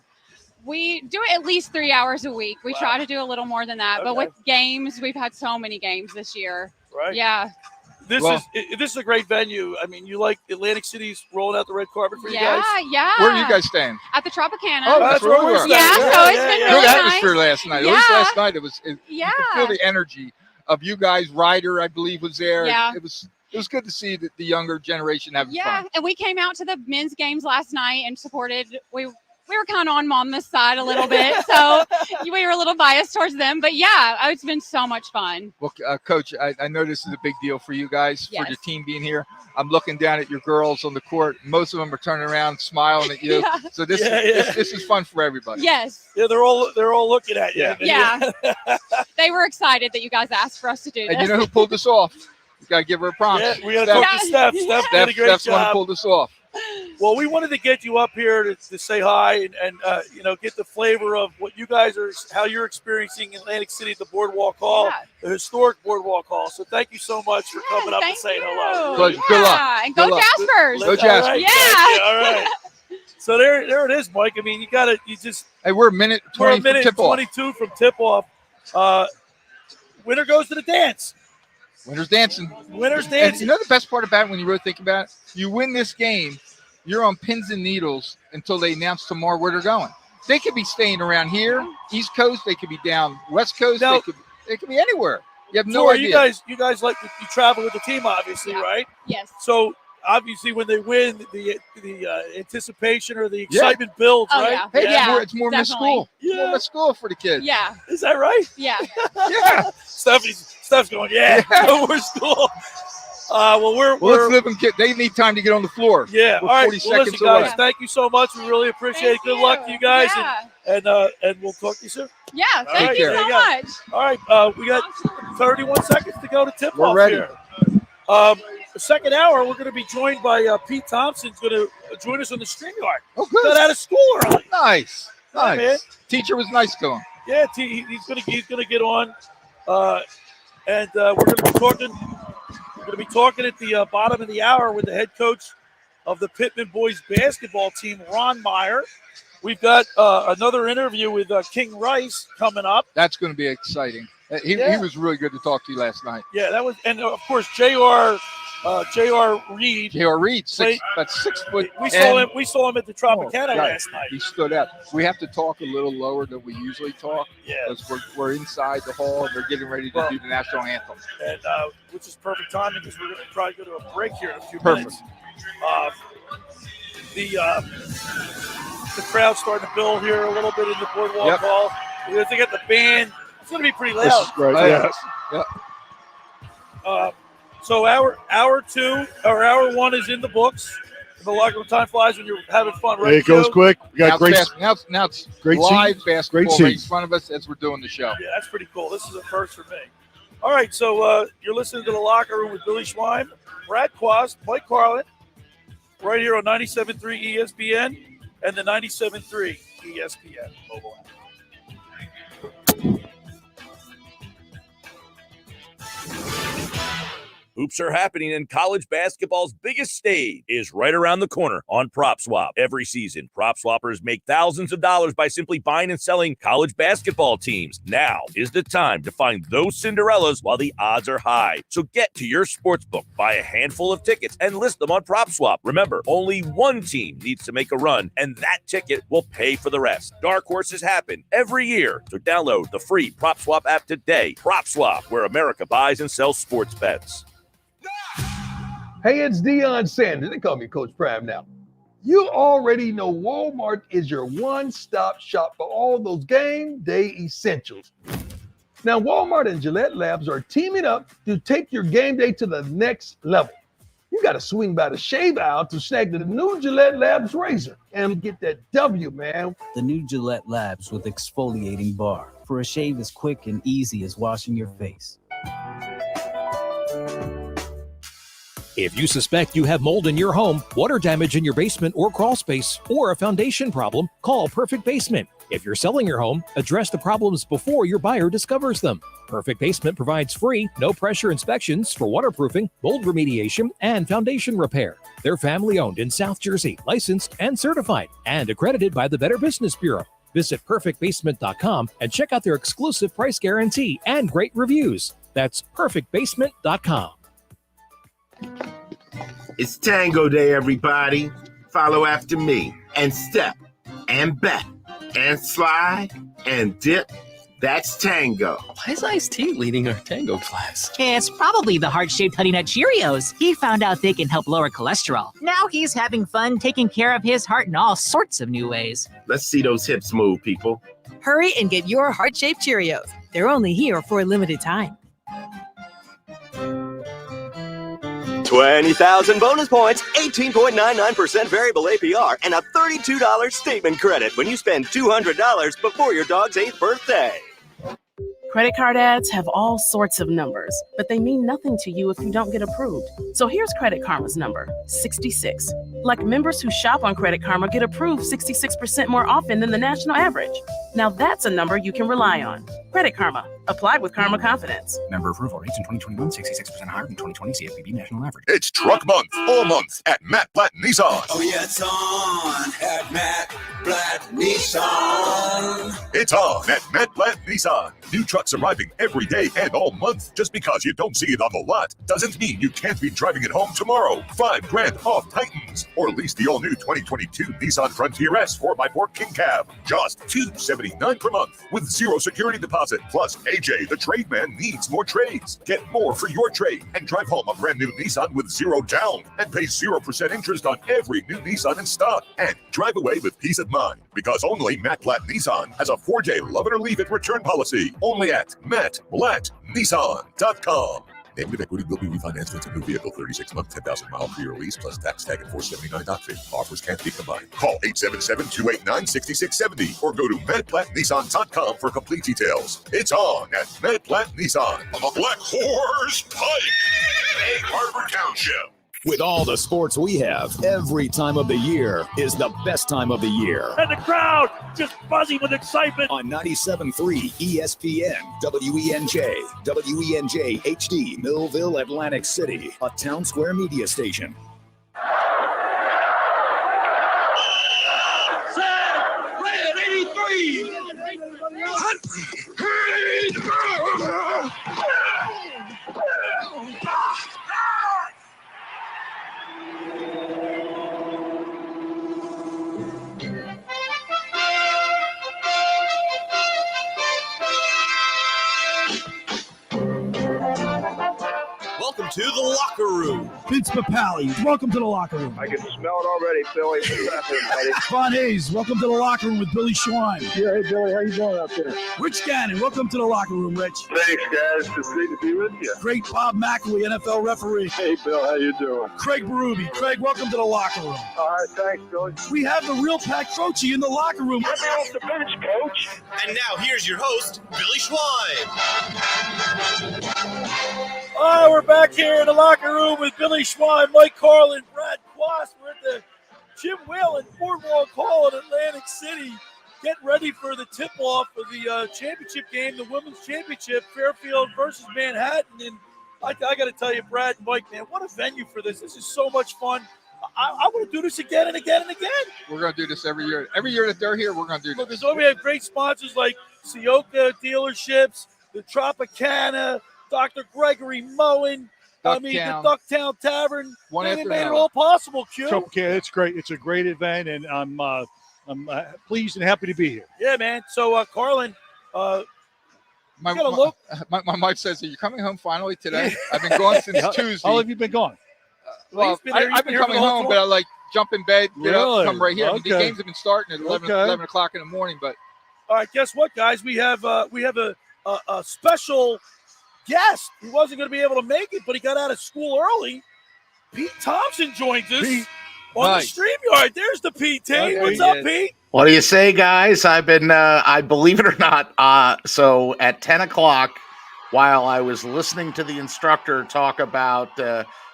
We do it at least 3 hours a week. We try to do a little more than that, but Okay. with games, we've had so many games this year. Right. Yeah. This is a great venue. I mean, you like Atlantic City's rolling out the red carpet for you Yeah, guys? yeah. Where are you guys staying? At the Tropicana. Oh, that's where we were. Yeah, so it's been really Good nice. atmosphere last night. At least last night, you could feel the energy of you guys. Ryder, I believe, was there. Yeah. It was good to see the younger generation having Yeah, fun. and we came out to the men's games last night and supported. We were kind of on Mama's side a little bit, so we were a little biased towards them. But yeah, it's been so much fun. Well, Coach, I know this is a big deal for you guys, for Yes. your team being here. I'm looking down at your girls on the court. Most of them are turning around, smiling at you. Yeah. So this is fun for everybody. Yes. Yeah, they're all looking at you. Yeah. They were excited that you guys asked for us to do this. And you know who pulled this off? You got to give her a promise. Yeah, we got to talk to Steph. Steph did a great Steph's one who job. pulled this off. Well, we wanted to get you up here to say hi and get the flavor of what you guys are, how you're experiencing Atlantic City at the Boardwalk Hall, the historic Boardwalk Hall. So thank you so much for coming up and saying hello. Good luck. And go Good luck. Jaspers. Go Jaspers. All right, Yeah. thank you. All right. So there it is, Mike. I mean, Hey, we're a minute 20 from tip-off. 22 from tip-off. winner goes to the dance. Winner's dancing. Winner's And dancing. you know the best part about it when you really think about it? You win this game, you're on pins and needles until they announce tomorrow where they're going. They could be staying around here, East Coast. They could be down West Coast. Now, they could be anywhere. You have no Tori, idea. you guys like you travel with the team, obviously, right? Yes. So obviously, when they win, the anticipation or the excitement builds, Oh, right? yeah. Hey, Yeah, it's more Miss definitely. School. It's more Miss School for the kids. Yeah. Is that right? Yeah. Yeah. Steph's going, yeah, no more school. Well, Well, let's live and get. They need time to get on the floor. Yeah. We're All right. 40 Well, seconds listen, guys, away. thank you so much. We really appreciate it. Good luck to you guys, and we'll talk to you soon. Yeah. All Thank right, you there so you go. much. All right. We got 31 seconds to go to tip We're off ready. here. The second hour, we're going to be joined by Pete Thompson's going to join us on the StreamYard. Oh, good. Got out of school early. Nice. Yeah, Nice. man. Teacher was nice to him. Yeah, he's gonna get on, and we're gonna be talking. We're gonna be talking at the bottom of the hour with the head coach of the Pitman boys basketball team, Ron Meyer. We've got another interview with King Rice coming up. That's going to be exciting. He was really good to talk to you last night. Yeah, that was, and of course J.R. Reed. J.R. Reed, Played- that's 6 foot. We saw him. We saw him at the Tropicana Right. last night. He stood out. We have to talk a little lower than we usually talk. Yeah. Because we're inside the hall and they're getting ready to do the national anthem. And which is perfect timing because we're going to probably go to a break here in a few Perfect. minutes. The crowd's starting to build here a little bit in the Boardwalk Yep. Hall. We're going to get the band. It's going to be pretty loud. This is great. Oh, Yeah. Yep. So hour one is in the books. The locker room time flies when you're having fun, right? It goes Joe? quick. We got great. Now it's great live seats. basketball Great right in seats. front of us as we're doing the show. Yeah, that's pretty cool. This is a first for me. All right, so you're listening to The Locker Room with Billy Schwein, Brad Quast, Mike Carlin, right here on 97.3 ESPN and the 97.3 ESPN mobile app. Hoops are happening, and college basketball's biggest stage is right around the corner on PropSwap. Every season, prop swappers make thousands of dollars by simply buying and selling college basketball teams. Now is the time to find those Cinderellas while the odds are high. So get to your sportsbook, buy a handful of tickets, and list them on PropSwap. Remember, only one team needs to make a run, and that ticket will pay for the rest. Dark horses happen every year, so download the free PropSwap app today. PropSwap, where America buys and sells sports bets. Hey, it's Deion Sanders. They call me Coach Prime now. You already know Walmart is your one-stop shop for all those game day essentials. Now, Walmart and Gillette Labs are teaming up to take your game day to the next level. You got to swing by the shave aisle to snag the new Gillette Labs razor and get that W, man. The new Gillette Labs with exfoliating bar for a shave as quick and easy as washing your face. If you suspect you have mold in your home, water damage in your basement or crawl space, or a foundation problem, call Perfect Basement. If you're selling your home, address the problems before your buyer discovers them. Perfect Basement provides free, no-pressure inspections for waterproofing, mold remediation, and foundation repair. They're family-owned in South Jersey, licensed and certified, and accredited by the Better Business Bureau. Visit perfectbasement.com and check out their exclusive price guarantee and great reviews. That's perfectbasement.com. It's Tango Day, everybody. Follow after me and step and bet and slide and dip. That's Tango. Why is Iced Tea leading our Tango class? It's probably the heart-shaped Honey Nut Cheerios. He found out they can help lower cholesterol. Now he's having fun taking care of his heart in all sorts of new ways. Let's see those hips move, people. Hurry and get your heart-shaped Cheerios. They're only here for a limited time. 20,000 bonus points, 18.99% variable APR, and a $32 statement credit when you spend $200 before your dog's 8th birthday. Credit card ads have all sorts of numbers, but they mean nothing to you if you don't get approved. So here's Credit Karma's number, 66. Like members who shop on Credit Karma get approved 66% more often than the national average. Now that's a number you can rely on. Credit Karma, Apply with Karma Confidence. Member approval rates in 2021 66% higher than 2020 CFPB national average. It's Truck Month, all month at Matt Blatt Nissan. Oh, yeah, it's on at Matt Blatt Nissan. It's on at Matt Blatt Nissan. New trucks arriving every day and all month. Just because you don't see it on the lot doesn't mean you can't be driving it home tomorrow. $5,000 off Titans, or lease the all-new 2022 Nissan Frontier S 4x4 King Cab. Just $279 per month with zero security deposit. Plus, AJ, the trade man, needs more trades. Get more for your trade and drive home a brand new Nissan with zero down and pay 0% interest on every new Nissan in stock. And drive away with peace of mind, because only Matt Blatt Nissan has a 4-day love it or leave it return policy. Only at MattBlattNissan.com. Negative equity will be refinanced into new vehicle 36-month, 10,000-mile pre-year lease plus tax tag and $479 doc fee. Offers can't be combined. Call 877-289-6670 or go to MattBlattNissan.com for complete details. It's on at Matt Blatt Nissan on the Black Horse Pike, Egg Harbor Township. With all the sports we have, every time of the year is the best time of the year. And the crowd just buzzing with excitement. On 97.3 ESPN, WENJ, WENJ HD, Millville, Atlantic City, a Town Square media station. Set, red 83. Welcome to the locker room. Vince Papali, welcome to the locker room. I can smell it already, Billy. What's happening, buddy? Von Hayes, welcome to the locker room with Billy Schwein. Yeah, hey, Billy, how you doing out there? Rich Gannon, welcome to the locker room, Rich. Thanks, guys. It's great to be with you. Great Bob McElwee, NFL referee. Hey, Bill, how you doing? Craig Berube. Craig, welcome to the locker room. All right, thanks, Billy. We have the real Pat Croce in the locker room. Get me off the bench, Coach. And now here's your host, Billy Schwein. All right, we're back here in the locker room with Billy Schwein, Mike Carlin, Brad Quast. We're at the Jim Whalen Boardwalk Hall in Atlantic City. Getting ready for the tip-off of the championship game, the women's championship, Fairfield versus Manhattan. And I got to tell you, Brad and Mike, man, what a venue for this. This is so much fun. I want to do this again and again and again. We're going to do this every year. Every year that they're here, we're going to do this. Because we have great sponsors like Sioka Dealerships, the Tropicana, Dr. Gregory Moen, the Ducktown Tavern. They made it all possible, Q. Okay, it's great. It's a great event, and I'm pleased and happy to be here. Yeah, man. So, Carlin, my wife says, are you coming home finally today? I've been gone since Tuesday. How long have you been gone? Well, I've been coming home, but I like jump in bed, get up, come right here. I mean, the games have been starting at 11 o'clock in the morning. But all right, guess what, guys? We have a special guest. He wasn't going to be able to make it, but he got out of school early. Pete Thompson joins us on the StreamYard. There's the Pete. What's up, Pete? What do you say, guys? I've been, I believe it or not, so at 10 o'clock, while I was listening to the instructor talk about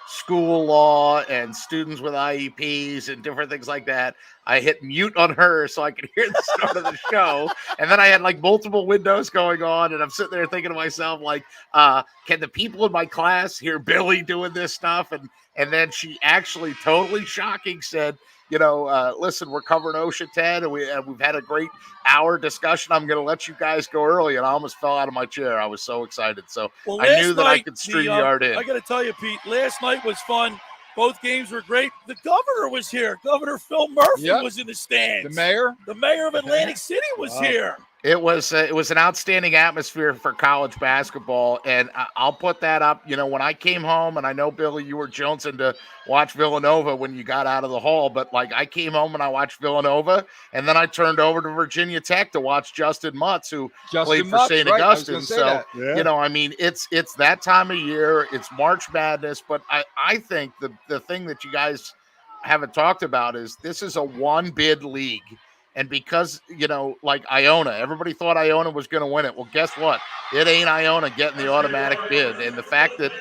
school law and students with IEPs and different things like that, I hit mute on her so I could hear the start of the show. And then I had like multiple windows going on, and I'm sitting there thinking to myself, like, can the people in my class hear Billy doing this stuff? And then she actually, totally shocking, said, listen, we're covering OSHA 10, and we've had a great hour discussion. I'm going to let you guys go early. And I almost fell out of my chair. I was so excited. So I knew that I could StreamYard in. I got to tell you, Pete, last night was fun. Both games were great. The governor was here. Governor Phil Murphy was in the stands. The mayor of Atlantic City was here. It was an outstanding atmosphere for college basketball, and I'll put that up. When I came home, and I know, Billy, you were jonesing to watch Villanova when you got out of the hall, but like I came home and I watched Villanova, and then I turned over to Virginia Tech to watch Justin Mutz, who played for St. Augustine. So it's that time of year. It's March Madness, but I think the thing that you guys haven't talked about is this is a one-bid league. And because, like Iona, everybody thought Iona was going to win it. Well, guess what? It ain't Iona getting the automatic bid. And the fact that,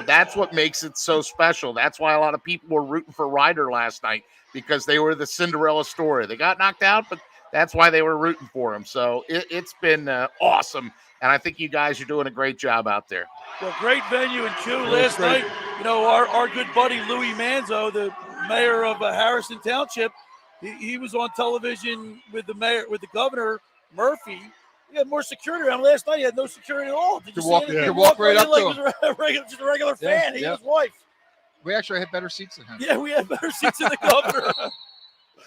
that's what makes it so special. That's why a lot of people were rooting for Ryder last night, because they were the Cinderella story. They got knocked out, but that's why they were rooting for him. So it's been awesome and I think you guys are doing a great job out there. Well, great venue in Q last night. You know, our good buddy Louis Manzo, the mayor of Harrison Township, he was on television with the mayor, with the governor Murphy. He had more security around. Last night he had no security at all. Did you see it? You walk right up like to he was just a regular fan. He and his wife. We actually had better seats than him. Yeah, we had better seats than the governor.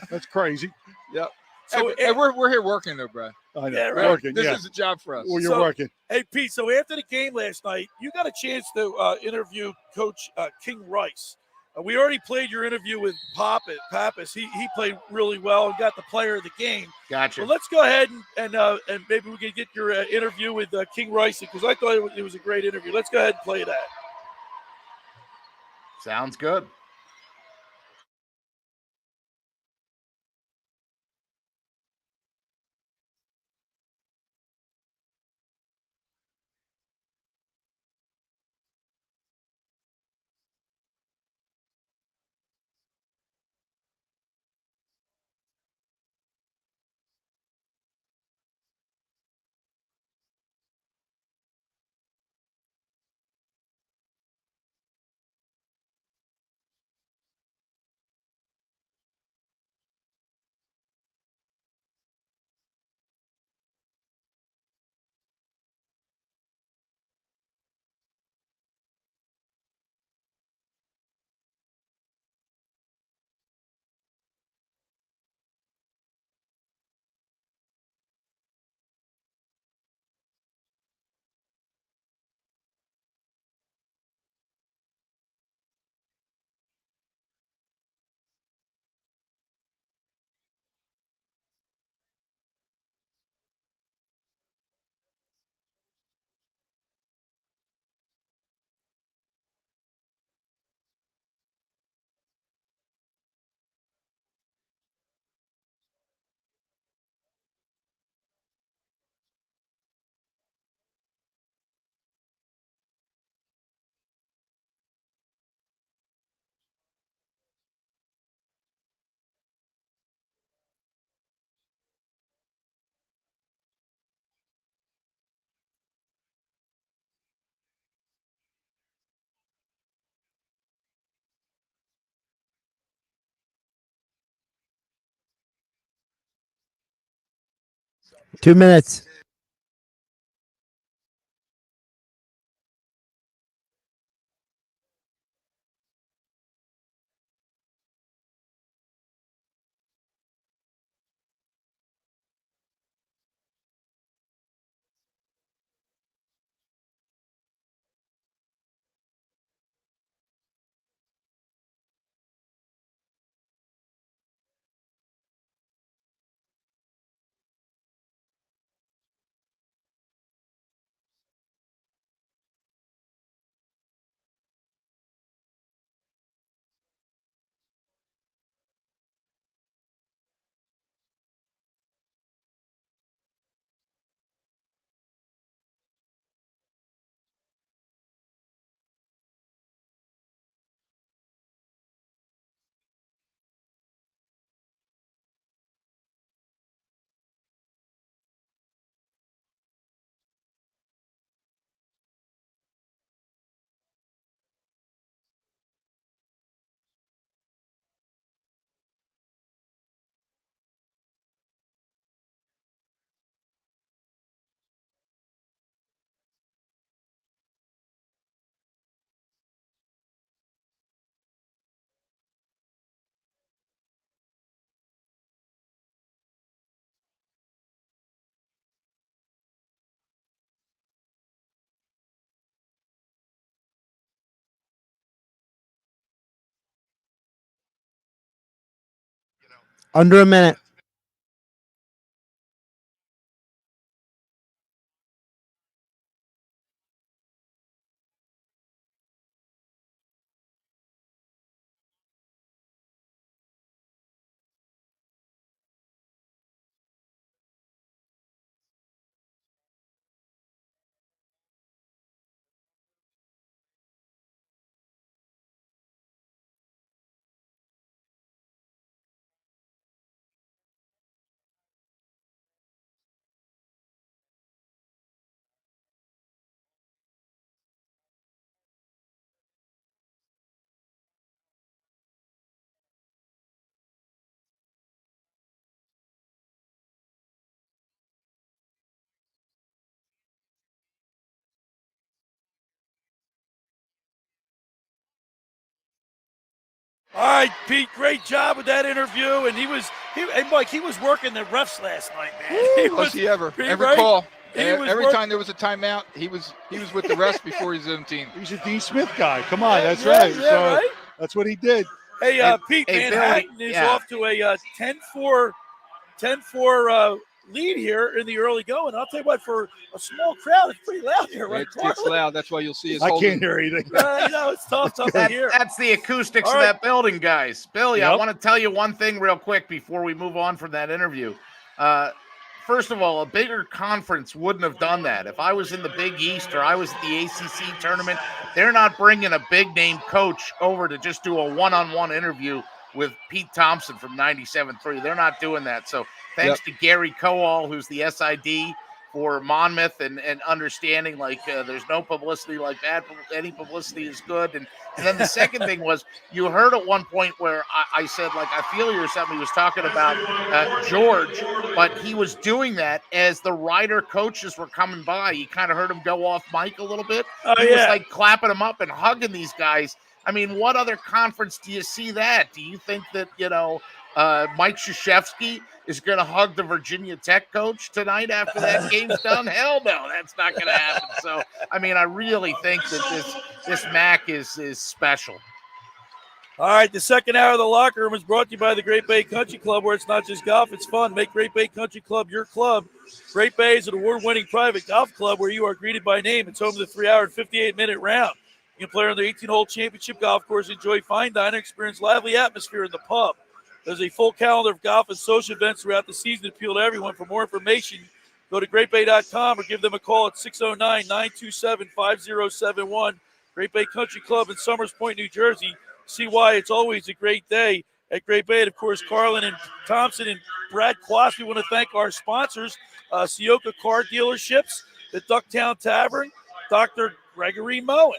That's crazy. Yep. So and we're here working though, Brad. I know. Yeah, right. Working. This yeah. is a job for us. Well, you're working. Hey, Pete, so after the game last night, you got a chance to interview Coach King Rice. We already played your interview with Pappas. He played really well and got the player of the game. Gotcha. So let's go ahead and maybe we can get your interview with King Rice, because I thought it was a great interview. Let's go ahead and play that. Sounds good. Two minutes. Under a minute. All right, Pete, great job with that interview. And Mike, he was working the refs last night, man. Was he ever? Pete, Every right? call. Every time there was a timeout, he was with the refs before his own team. He's a Dean Smith guy. Come on, that's right. Yeah, So right? that's what he did. Hey, Pete, Manhattan is off to a 10-4 lead here in the early going. I'll tell you what, for a small crowd, it's pretty loud here, right? It's loud. That's why you'll see us. I can't hear anything. It's tough to hear. That's the acoustics of that building, guys. Billy, I want to tell you one thing real quick before we move on from that interview. First of all, a bigger conference wouldn't have done that. If I was in the Big East or I was at the ACC tournament, they're not bringing a big-name coach over to just do a one-on-one interview with Pete Thompson from 97.3. They're not doing that. So thanks to Gary Coall, who's the SID for Monmouth, and understanding there's no publicity like that. Any publicity is good. And then the second thing was, you heard at one point where I said, I feel you or something. He was talking about George, but he was doing that as the Rider coaches were coming by. You kind of heard him go off mic a little bit. He was clapping them up and hugging these guys. I mean, what other conference do you see that? Do you think that, Mike Krzyzewski is going to hug the Virginia Tech coach tonight after that game's done? Hell no, that's not going to happen. So, I mean, I really think that this MAAC is special. All right, the second hour of the locker room is brought to you by the Great Bay Country Club, where it's not just golf, it's fun. Make Great Bay Country Club your club. Great Bay is an award-winning private golf club where you are greeted by name. It's home to the 3-hour and 58-minute round. You can play on the 18-hole championship golf course, enjoy fine dining, experience lively atmosphere in the pub. There's a full calendar of golf and social events throughout the season to appeal to everyone. For more information, go to greatbay.com or give them a call at 609-927-5071. Great Bay Country Club in Summers Point, New Jersey. See why it's always a great day at Great Bay. And, of course, Carlin and Thompson and Brad Quast. We want to thank our sponsors, Sioka Car Dealerships, the Ducktown Tavern, Dr. Gregory Moen.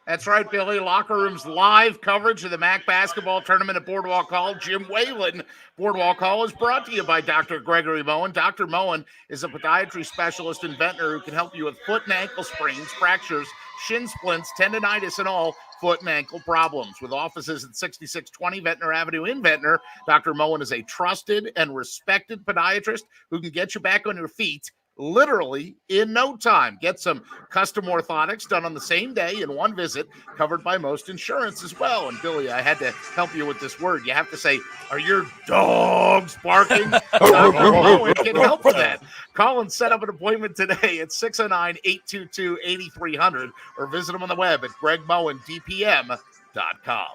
That's right, Billy. Locker Room's live coverage of the MAAC basketball tournament at Boardwalk Hall. Jim Whalen. Boardwalk Hall is brought to you by Dr. Gregory Moen. Dr. Moen is a podiatry specialist and ventnor who can help you with foot and ankle sprains, fractures, shin splints, tendonitis, and all foot and ankle problems. With offices at 6620 Ventnor Avenue in Ventnor, Dr. Moen is a trusted and respected podiatrist who can get you back on your feet literally in no time. Get some custom orthotics done on the same day in one visit, covered by most insurance as well. And Billy, I had to help you with this word. You have to say, are your dogs barking? It can help with that. Call and set up an appointment today at 609-822-8300 or visit them on the web at gregmoendpm.com.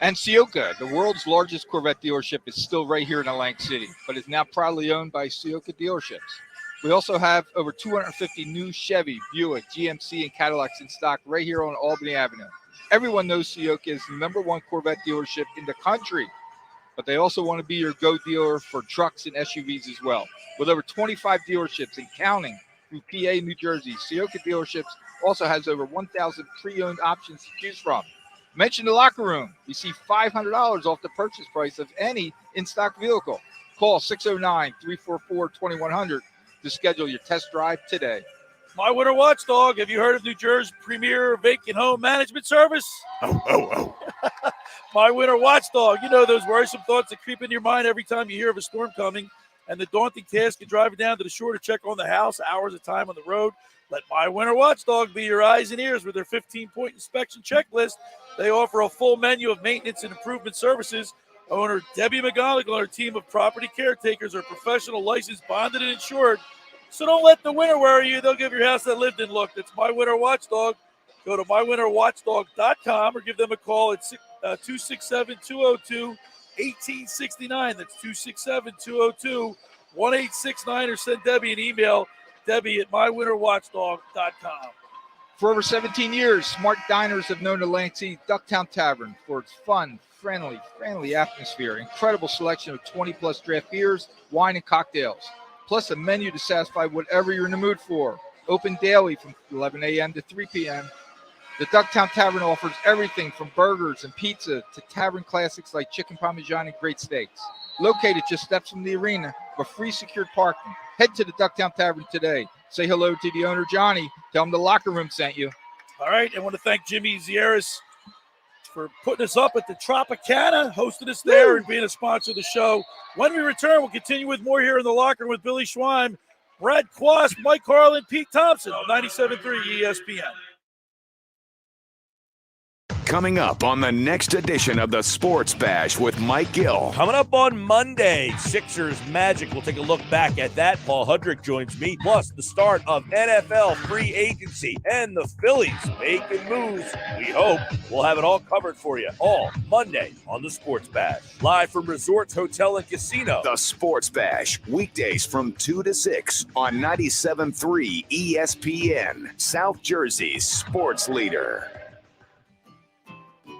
And Sioka, the world's largest Corvette dealership, is still right here in Atlantic City, but is now proudly owned by Sioka Dealerships. We also have over 250 new Chevy, Buick, GMC, and Cadillacs in stock right here on Albany Avenue. Everyone knows Sioka is the #1 Corvette dealership in the country, but they also want to be your go dealer for trucks and SUVs as well. With over 25 dealerships and counting through PA, New Jersey, Sioka Dealerships also has over 1,000 pre-owned options to choose from. Mention the locker room. You see $500 off the purchase price of any in-stock vehicle. Call 609-344-2100 to schedule your test drive today. My Winter Watchdog. Have you heard of New Jersey's premier vacant home management service? My Winter Watchdog. You know those worrisome thoughts that creep into your mind every time you hear of a storm coming, and the daunting task of driving down to the shore to check on the house, hours of time on the road. Let My Winter Watchdog be your eyes and ears with their 15-point inspection checklist. They offer a full menu of maintenance and improvement services. Owner Debbie McGonigal and her team of property caretakers are professional, licensed, bonded, and insured. So don't let the winter worry you. They'll give your house that lived-in look. That's My Winter Watchdog. Go to mywinterwatchdog.com or give them a call at 267-202-1869. That's 267-202-1869, or send Debbie an email, Debbie@mywinterwatchdog.com. For over 17 years, smart diners have known Atlantic City Ducktown Tavern for its fun, friendly atmosphere, incredible selection of 20-plus draft beers, wine, and cocktails, plus a menu to satisfy whatever you're in the mood for. Open daily from 11 a.m. to 3 p.m. The Ducktown Tavern offers everything from burgers and pizza to tavern classics like chicken parmesan and great steaks. Located just steps from the arena with free secured parking. Head to the Ducktown Tavern today. Say hello to the owner, Johnny. Tell him the locker room sent you. All right. I want to thank Jimmy Zieris for putting us up at the Tropicana, hosting us there and being a sponsor of the show. When we return, we'll continue with more here in the locker room with Billy Schwein, Brad Quast, Mike Carlin, Pete Thompson on 97.3 ESPN. Coming up on the next edition of the Sports Bash with Mike Gill. Coming up on Monday, Sixers Magic. We'll take a look back at that. Paul Hudrick joins me, plus the start of NFL free agency and the Phillies making moves. We hope we'll have it all covered for you all Monday on the Sports Bash. Live from Resorts Hotel and Casino. The Sports Bash, weekdays from 2 to 6 on 97.3 ESPN, South Jersey's sports leader.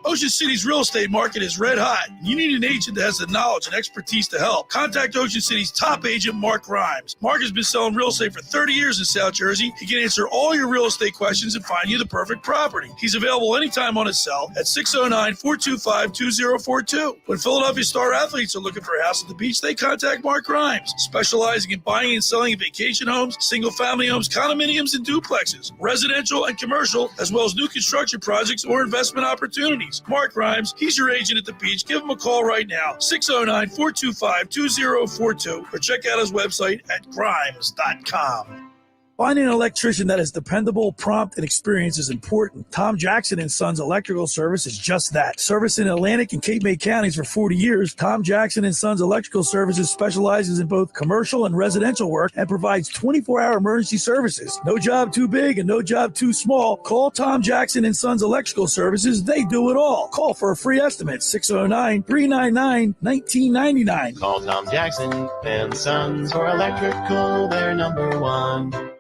Ocean City's real estate market is red hot. You need an agent that has the knowledge and expertise to help. Contact Ocean City's top agent, Mark Grimes. Mark has been selling real estate for 30 years in South Jersey. He can answer all your real estate questions and find you the perfect property. He's available anytime on his cell at 609-425-2042. When Philadelphia star athletes are looking for a house at the beach, they contact Mark Grimes, specializing in buying and selling vacation homes, single-family homes, condominiums, and duplexes, residential and commercial, as well as new construction projects or investment opportunities. Mark Grimes, he's your agent at the beach. Give him a call right now, 609-425-2042, or check out his website at grimes.com. Finding an electrician that is dependable, prompt, and experienced is important. Tom Jackson & Sons Electrical Service is just that. Service in Atlantic and Cape May counties for 40 years, Tom Jackson & Sons Electrical Services specializes in both commercial and residential work and provides 24-hour emergency services. No job too big and no job too small. Call Tom Jackson & Sons Electrical Services. They do it all. Call for a free estimate, 609-399-1999. Call Tom Jackson & Sons for electrical. They're number one.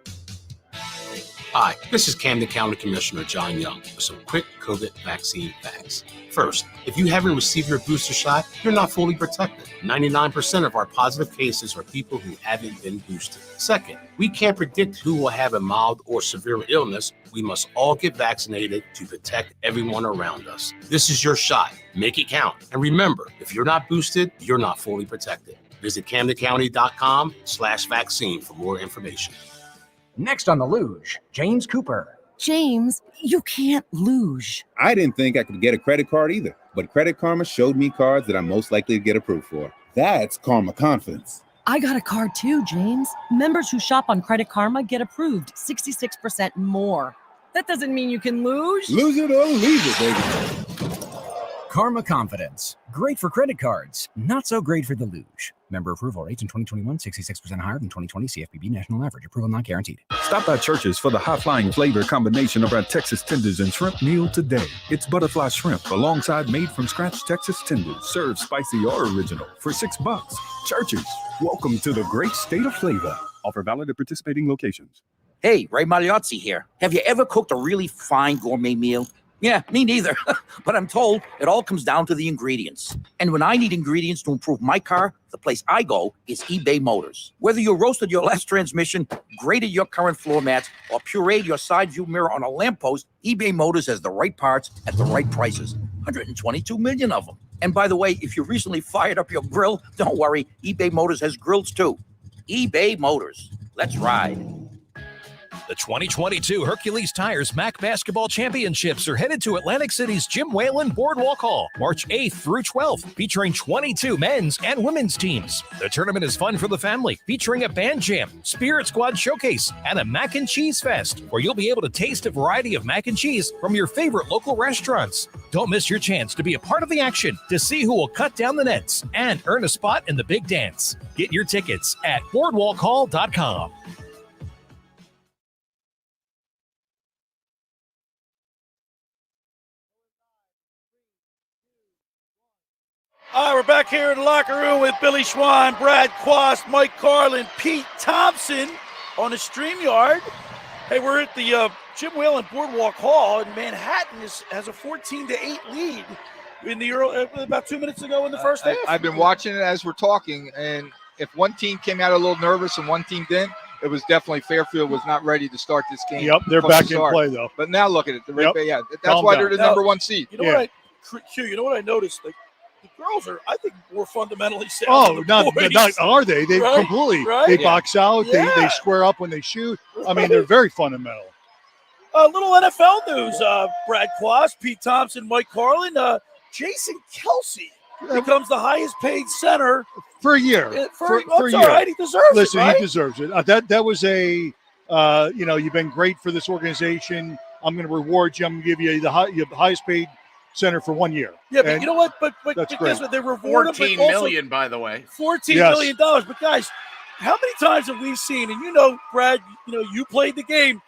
Hi, this is Camden County Commissioner John Young with some quick COVID vaccine facts. First, if you haven't received your booster shot, you're not fully protected. 99% of our positive cases are people who haven't been boosted. Second, we can't predict who will have a mild or severe illness. We must all get vaccinated to protect everyone around us. This is your shot. Make it count. And remember, if you're not boosted, you're not fully protected. Visit CamdenCounty.com/vaccine for more information. Next on the luge, James Cooper. James, you can't luge. I didn't think I could get a credit card either, but Credit Karma showed me cards that I'm most likely to get approved for. That's Karma Confidence. I got a card too, James. Members who shop on Credit Karma get approved 66% more. That doesn't mean you can luge. Lose it or leave it, baby. Karma Confidence. Great for credit cards. Not so great for the luge. Member approval rates in 2021, 66% higher than 2020 CFPB national average. Approval not guaranteed. Stop by Church's for the high-flying flavor combination of our Texas tenders and shrimp meal today. It's butterfly shrimp alongside made-from-scratch Texas tenders, served spicy or original for $6. Church's, welcome to the great state of flavor. Offer valid at participating locations. Hey, Ray Magliozzi here. Have you ever cooked a really fine gourmet meal? Yeah, me neither. But I'm told it all comes down to the ingredients. And when I need ingredients to improve my car, the place I go is eBay Motors. Whether you roasted your last transmission, graded your current floor mats, or pureed your side view mirror on a lamppost, eBay Motors has the right parts at the right prices. 122 million of them. And by the way, if you recently fired up your grill, don't worry, eBay Motors has grills too. eBay Motors. Let's ride. The 2022 Hercules Tires MAAC Basketball Championships are headed to Atlantic City's Jim Whalen Boardwalk Hall, March 8th through 12th, featuring 22 men's and women's teams. The tournament is fun for the family, featuring a band jam, Spirit Squad showcase, and a mac and cheese fest, where you'll be able to taste a variety of mac and cheese from your favorite local restaurants. Don't miss your chance to be a part of the action, to see who will cut down the nets, and earn a spot in the big dance. Get your tickets at boardwalkhall.com. All right, we're back here in the locker room with Billy Schwein, Brad Quast, Mike Carlin, Pete Thompson on the StreamYard. Hey, we're at the Jim Whalen Boardwalk Hall, and Manhattan has a 14-8 lead in the about 2 minutes ago in the first half. I've been watching it as we're talking, and if one team came out a little nervous and one team didn't, it was definitely Fairfield was not ready to start this game. Yep, they're back in play, though. But now look at it. Yep. Yeah, that's why they're the number one seed. You know what I noticed? Like, the girls are, I think, more fundamentally sound. Not are they? They completely. They box out. Yeah. They square up when they shoot. I mean, they're very fundamental. Little NFL news, Brad Quast, Pete Thompson, Mike Carlin. Jason Kelsey becomes the highest paid center for a year. For a year. Right. He deserves it. Listen, right? he deserves it. That was a, you've been great for this organization. I'm going to reward you. I'm going to give you the highest paid center for 1 year. Yeah, but you know what? But that's guess what? They reward him. $14 million, by the way. $14 million. But guys, how many times have we seen? And Brad, you played the game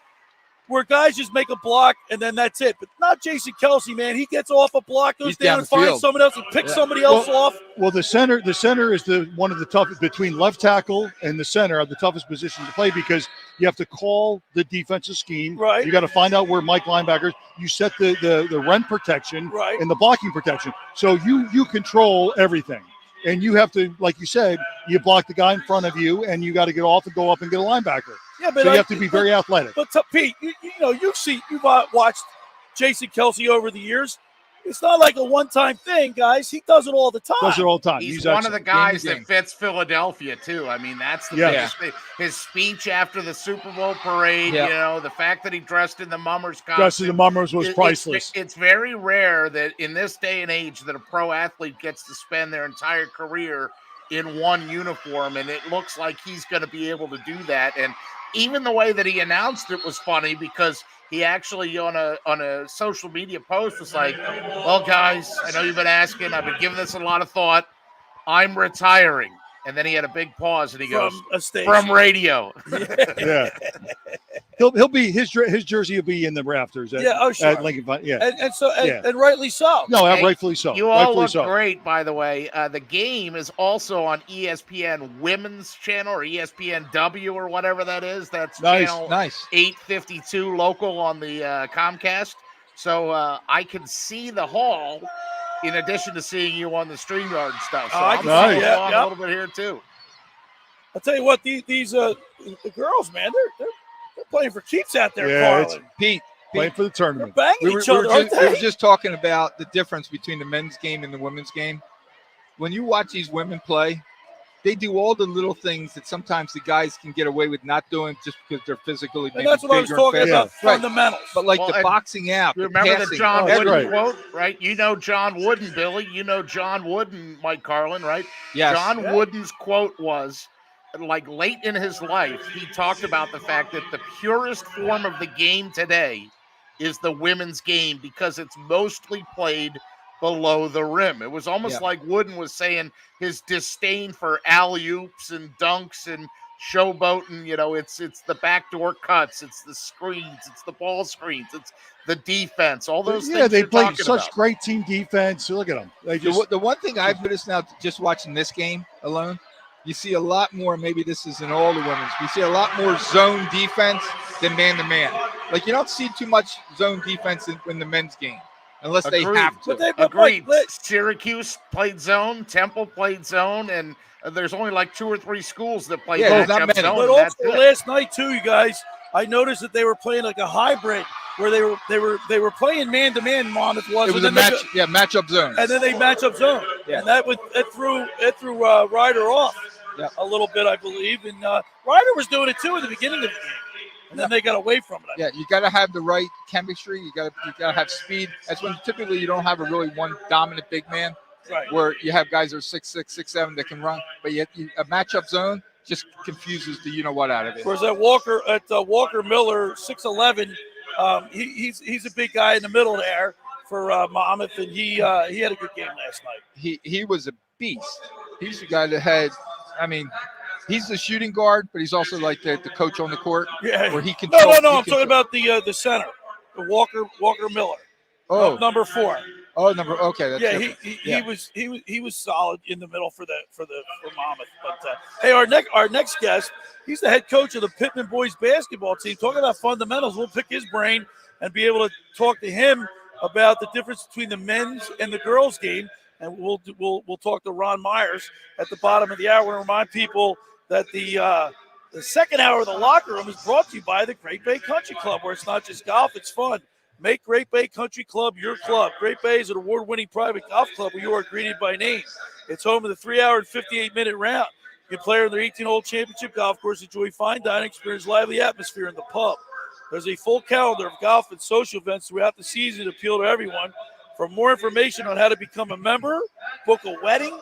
where guys just make a block and then that's it. But not Jason Kelsey, man. He gets off a block, goes down and finds someone else and picks somebody else off. Well, the center is one of the toughest between left tackle and the center are the toughest positions to play because you have to call the defensive scheme. Right. You got to find out where Mike linebackers. You set the run protection and the blocking protection. So you control everything. And you have to, like you said, you block the guy in front of you, and you got to get off and go up and get a linebacker. Yeah, but so you have to be very athletic. But Pete, you've watched Jason Kelsey over the years. It's not like a one-time thing, guys. He does it all the time. He's one of the guys that fits Philadelphia too. I mean, that's the biggest thing. His speech after the Super Bowl parade. The fact that he dressed in the Mummers costume. Dressed in the Mummers was priceless. It's very rare that in this day and age that a pro athlete gets to spend their entire career in one uniform, and it looks like he's going to be able to do that. And even the way that he announced it was funny because he actually on a social media post was like, well, guys, I know you've been asking. I've been giving this a lot of thought. I'm retiring. And then he had a big pause and he goes, from radio. Yeah. He'll be his jersey will be in the rafters at Lincoln. And rightly so. No, rightfully so. You all look great, by the way. The game is also on ESPN Women's Channel or ESPNW or whatever that is. That's channel 852 local on the Comcast. So I can see the hall in addition to seeing you on the StreamYard and stuff. So I'm a little bit here too. I'll tell you what, these the girls, man, they're playing for keeps out there, Carlin. Pete, playing for the tournament. They're banging each other. We were just talking about the difference between the men's game and the women's game. When you watch these women play, they do all the little things that sometimes the guys can get away with not doing just because they're physically and that's what I was talking about, fundamentals. But like the boxing out. Remember the John Wooden quote, right? You know John Wooden, Billy. You know John Wooden, Mike Carlin, right? Yes. John Wooden's quote was, like late in his life, he talked about the fact that the purest form of the game today is the women's game because it's mostly played below the rim. It was almost like Wooden was saying his disdain for alley-oops and dunks and showboating. It's the backdoor cuts, it's the screens, it's the ball screens, it's the defense, all those things. Yeah, they play such great team defense. Look at them. The one thing I've noticed now, just watching this game alone, you see a lot more, maybe this is in all the women's, we see a lot more zone defense than man-to-man. Like, you don't see too much zone defense in the men's game. Unless they have to. Agreed. Syracuse played zone, Temple played zone, and there's only like 2 or 3 schools that play matchup zone. But also last night too, you guys, I noticed that they were playing like a hybrid where they were playing man to man. Monmouth was. It was a matchup zone, and then they matchup zone, and it threw Ryder off a little bit, I believe, and Ryder was doing it too at the beginning of the game. And then they got away from it. Yeah, you got to have the right chemistry. You got to have speed. That's when typically you don't have a really one dominant big man, right? Where you have guys that are 6'6", 6'7" that can run, but yet a matchup zone just confuses the what out of it. Whereas Walker Miller, 6'11", he's a big guy in the middle there for Monmouth, and he had a good game last night. He was a beast. He's the guy that had, he's the shooting guard, but he's also like the coach on the court. Yeah. Where he can. No. I'm talking about the center, the Walker Miller. Number 4. Oh, okay. That's he was solid in the middle for Monmouth. But hey, our next guest, he's the head coach of the Pitman boys basketball team. Talking about fundamentals, we'll pick his brain and be able to talk to him about the difference between the men's and the girls' game. And we'll talk to Ron Myers at the bottom of the hour. I want to remind people that the second hour of the locker room is brought to you by the Great Bay Country Club, where it's not just golf, it's fun. Make Great Bay Country Club your club. Great Bay is an award-winning private golf club where you are greeted by name. It's home of the 3-hour and 58-minute round. You can play on their 18-hole championship golf course, enjoy fine dining, experience lively atmosphere in the pub, There's a full calendar of golf and social events throughout the season to appeal to everyone. For more information on how to become a member, book a wedding,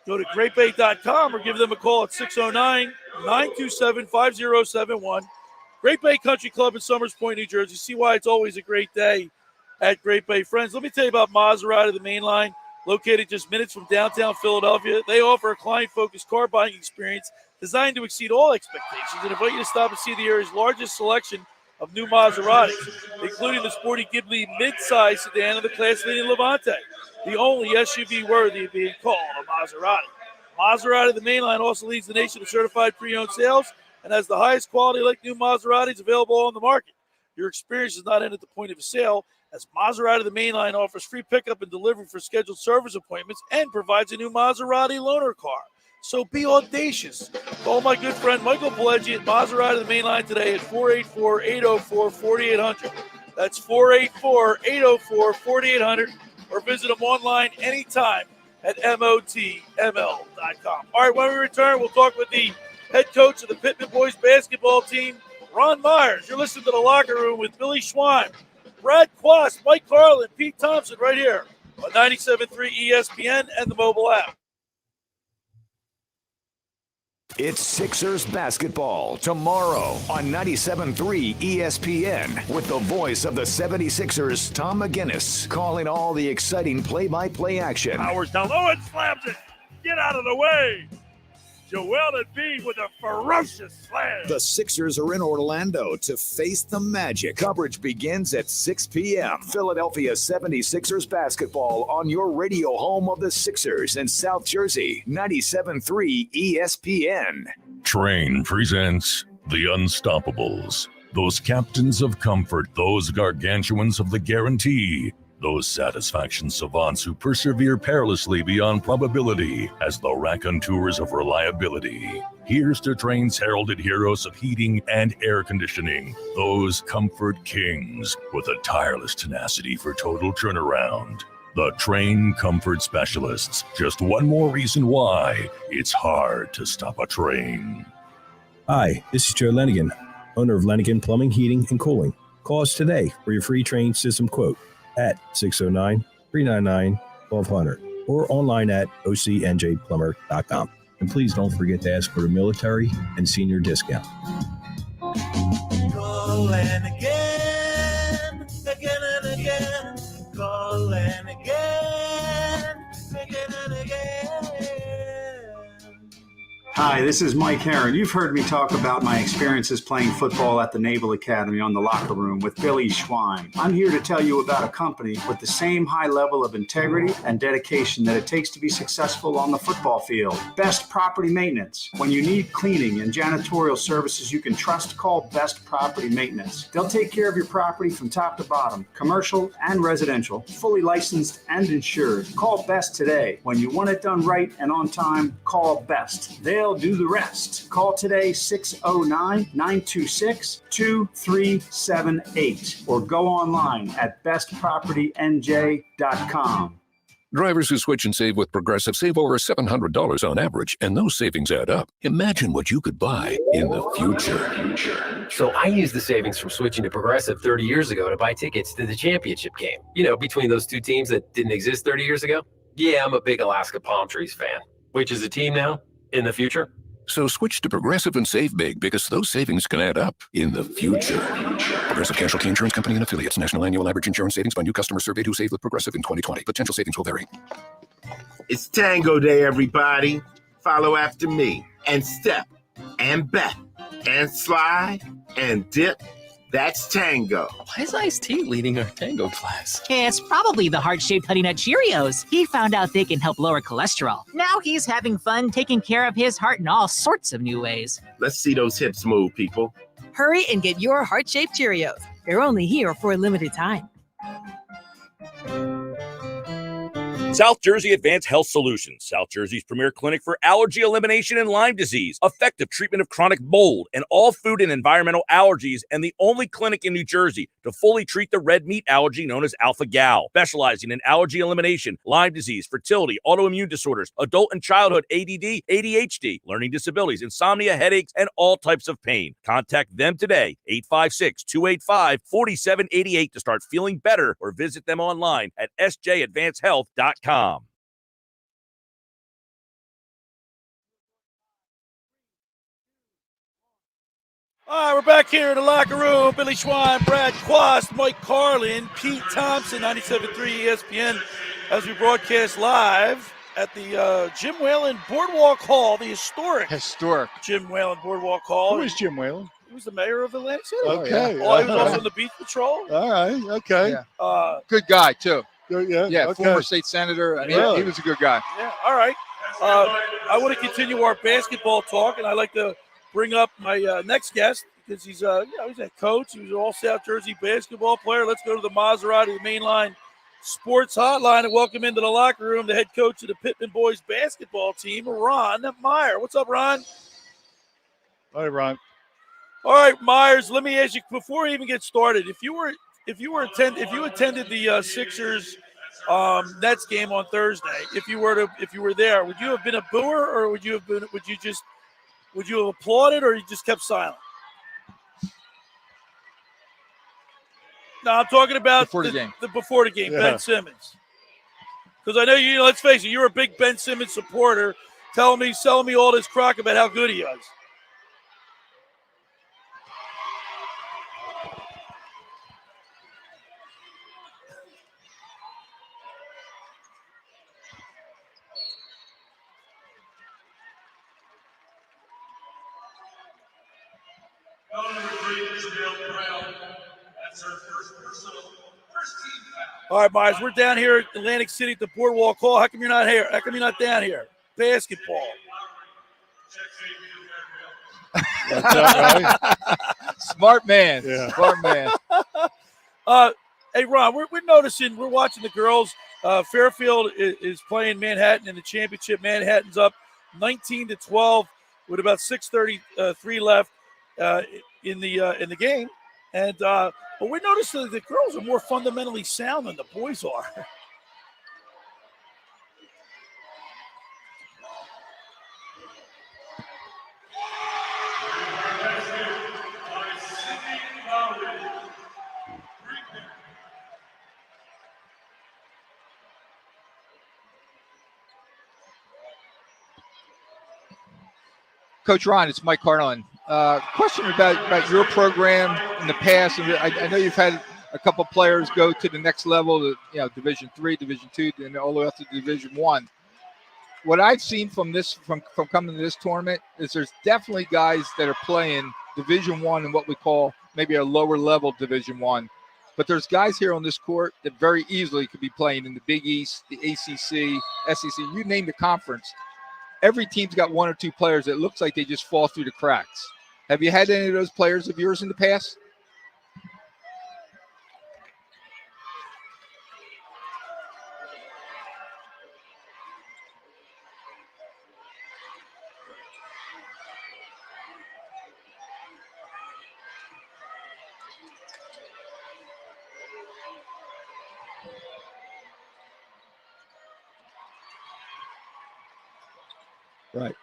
go to greatbay.com or give them a call at 609-927-5071. Great Bay Country Club in Summers Point, New Jersey. See why it's always a great day at Great Bay. Friends, let me tell you about Maserati, the main line, located just minutes from downtown Philadelphia. They offer a client-focused car buying experience designed to exceed all expectations and invite you to stop and see the area's largest selection of new Maseratis, including the sporty Ghibli mid-size sedan of the class-leading Levante, the only SUV worthy of being called a Maserati. Maserati, the main line, also leads the nation of certified pre-owned sales and has the highest quality like new Maseratis available on the market. Your experience does not end at the point of a sale, as Maserati, the main line, offers free pickup and delivery for scheduled service appointments and provides a new Maserati loaner car. So be audacious. Call my good friend Michael Pileggi at Maserati, the main line, today at 484-804-4800. That's 484-804-4800, or visit them online anytime at motml.com. All right, when we return, we'll talk with the head coach of the Pitman boys basketball team, Ron Myers. You're listening to The Locker Room with Billy Schwein, Brad Quast, Mike Carlin, Pete Thompson, right here on 97.3 ESPN and the mobile app. It's Sixers basketball tomorrow on 97.3 ESPN with the voice of the 76ers, Tom McGinnis, calling all the exciting play-by-play action. Powers down low and slams it. Get out of the way. Joel Embiid with a ferocious slam. The Sixers are in Orlando to face the Magic. Coverage begins at 6 p.m. Philadelphia 76ers basketball on your radio home of the Sixers in South Jersey, 97.3 ESPN. Train presents The Unstoppables. Those captains of comfort, those gargantuans of the guarantee, those satisfaction savants who persevere perilously beyond probability as the raconteurs of reliability. Here's to Train's heralded heroes of heating and air conditioning, those comfort kings with a tireless tenacity for total turnaround. The Train Comfort Specialists. Just one more reason why it's hard to stop a train. Hi, this is Joe Lenigan, owner of Lenigan Plumbing, Heating, and Cooling. Call us today for your free Train system quote at 609-399-1200 or online at ocnjplumber.com. And please don't forget to ask for a military and senior discount. Call and again and again. Call and again and again. Hi, this is Mike Herron. You've heard me talk about my experiences playing football at the Naval Academy on The Locker Room with Billy Schwein. I'm here to tell you about a company with the same high level of integrity and dedication that it takes to be successful on the football field. Best Property Maintenance. When you need cleaning and janitorial services you can trust, call Best Property Maintenance. They'll take care of your property from top to bottom, commercial and residential, fully licensed and insured. Call Best today. When you want it done right and on time, call Best. They'll do the rest. Call today 609-926-2378 or go online at bestpropertynj.com. Drivers who switch and save with Progressive save over $700 on average, and those savings add up. Imagine what you could buy in the future. So I used the savings from switching to Progressive 30 years ago to buy tickets to the championship game. You know, between those two teams that didn't exist 30 years ago. Yeah, I'm a big Alaska Palm Trees fan. Which is a team now in the future. So switch to Progressive and save big, because those savings can add up in the future. Progressive Casualty Insurance Company and Affiliates. National annual average insurance savings by new customers surveyed who saved with Progressive in 2020. Potential savings will vary. It's Tango Day, everybody. Follow after me. And step, and bet, and slide, and dip. That's Tango. Why is Ice-T leading our tango class? It's probably the heart-shaped Honey Nut Cheerios. He found out they can help lower cholesterol. Now he's having fun taking care of his heart in all sorts of new ways. Let's see those hips move, people. Hurry and get your heart-shaped Cheerios. They're only here for a limited time. South Jersey Advanced Health Solutions, South Jersey's premier clinic for allergy elimination and Lyme disease, effective treatment of chronic mold and all food and environmental allergies, and the only clinic in New Jersey to fully treat the red meat allergy known as alpha-gal, specializing in allergy elimination, Lyme disease, fertility, autoimmune disorders, adult and childhood ADD, ADHD, learning disabilities, insomnia, headaches, and all types of pain. Contact them today, 856-285-4788 to start feeling better, or visit them online at sjadvancehealth.com. All right, we're back here in the locker room. Billy Schwein, Brad Quast, Mike Carlin, Pete Thompson, 97.3 ESPN, as we broadcast live at the Jim Whalen Boardwalk Hall, the historic Jim Whalen Boardwalk Hall. Who is Jim Whalen? He was the mayor of Atlantic City. Okay. He was also in the Beach Patrol. All right. Okay. Good guy, too. Yeah. Okay. Former state senator. I mean, he was a good guy. Yeah. All right. I want to continue our basketball talk, and I'd like to bring up my next guest because he's he's a coach. He was an all South Jersey basketball player. Let's go to the Maserati, the Mainline Sports Hotline, and welcome into the locker room the head coach of the Pitman boys basketball team, Ron Meyer. What's up, Ron? Hi, Ron. All right, Myers. Let me ask you before we even get started. If you attended the Sixers Nets game on Thursday, if you were there, would you have been a booer, or would you have applauded, or you just kept silent? No, I'm talking about before the game. Before the game, Ben Simmons. Because I know you. Let's face it, you're a big Ben Simmons supporter. Selling me all this crock about how good he is. All right, Myers, we're down here at Atlantic City at the Boardwalk Hall. How come you're not here? How come you're not down here? Basketball. That's right. Smart man. Yeah. Smart man. Hey, Ron, we're noticing, we're watching the girls. Fairfield is playing Manhattan in the championship. Manhattan's up 19-12 with about 6:33 left in the game. And but we noticed that the girls are more fundamentally sound than the boys are. Coach Ron, it's Mike Carlin. Question about your program in the past. I know you've had a couple players go to the next level, Division III, Division II, and all the way up to Division I. What I've seen from coming to this tournament is there's definitely guys that are playing Division I and what we call maybe a lower level Division I. But there's guys here on this court that very easily could be playing in the Big East, the ACC, SEC, you name the conference. Every team's got one or two players that looks like they just fall through the cracks. Have you had any of those players of yours in the past? Right.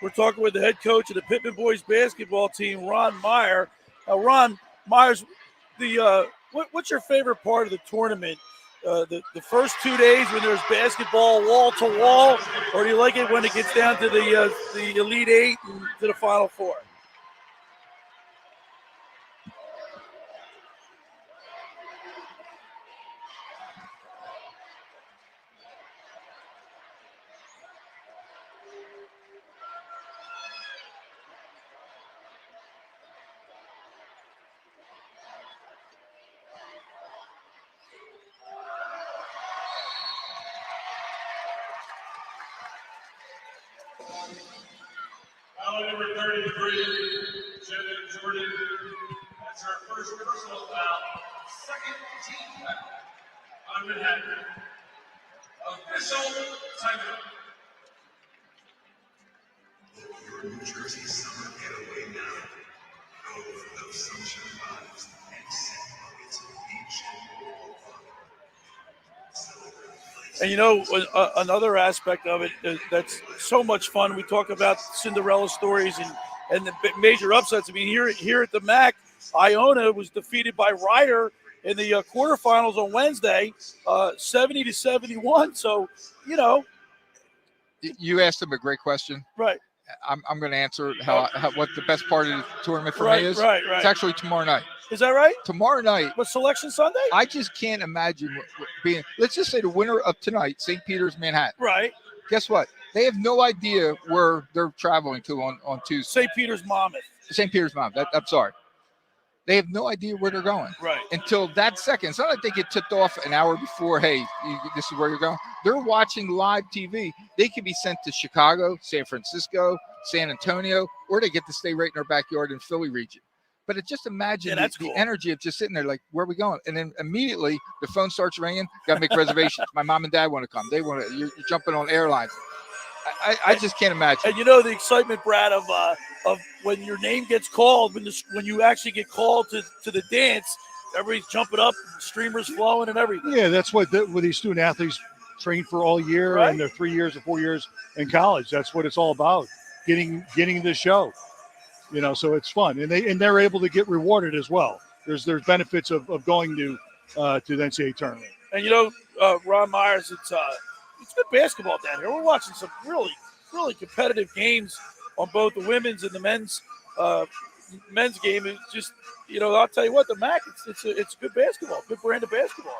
We're talking with the head coach of the Pitman boys basketball team, Ron Meyer. Ron Myers, what's your favorite part of the tournament? The first 2 days when there's basketball wall to wall, or do you like it when it gets down to the Elite Eight and to the Final Four? Foul number 33, Shannon Jordan. That's our first personal foul, second team foul on Manhattan. Official timeout. Your New Jersey summer getaway now. Go for those sunshine vibes and set buckets of beach and Boardwalk Hall. And another aspect of it that's so much fun. We talk about Cinderella stories and the major upsets. I mean, here at the MAAC, Iona was defeated by Ryder in the quarterfinals on Wednesday, 70-71. So, you asked him a great question. Right. I'm going to answer what the best part of the tournament for me is. Right. It's actually tomorrow night. Is that right? Tomorrow night. What, Selection Sunday? I just can't imagine what being. Let's just say the winner of tonight, St. Peter's, Manhattan. Right. Guess what? They have no idea where they're traveling to on Tuesday. St. Peter's Monmouth. St. Peter's Monmouth. I'm sorry. They have no idea where they're going. Right. Until that second. It's not like they get tipped off an hour before, hey, this is where you're going. They're watching live TV. They can be sent to Chicago, San Francisco, San Antonio, or they get to stay right in our backyard in Philly region. But just imagine the energy of just sitting there like, where are we going? And then immediately the phone starts ringing. Got to make reservations. My mom and dad want to come. They want to. You're jumping on airlines. I just can't imagine. And the excitement, Brad, of when your name gets called, when you actually get called to the dance, everybody's jumping up, streamers flowing and everything. Yeah, that's what these student athletes train for all year, right? And their 3 years or 4 years in college. That's what it's all about. Getting the show. So it's fun, and they're able to get rewarded as well. There's benefits of going to the NCAA tournament. And Ron Myers, it's good basketball down here. We're watching some really, really competitive games on both the women's and the men's game. It's just I'll tell you what, the MAAC, it's good basketball, good brand of basketball.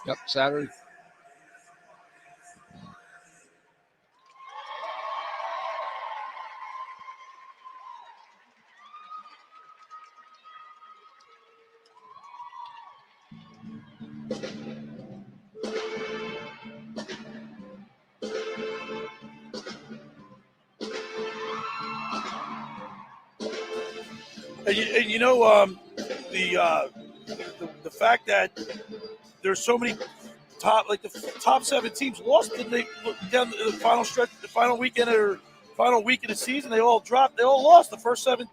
Yep, Saturday. The fact that there's so many the top 7 teams lost down the final stretch, the final weekend or final week of the season. They all dropped. They all lost the first 7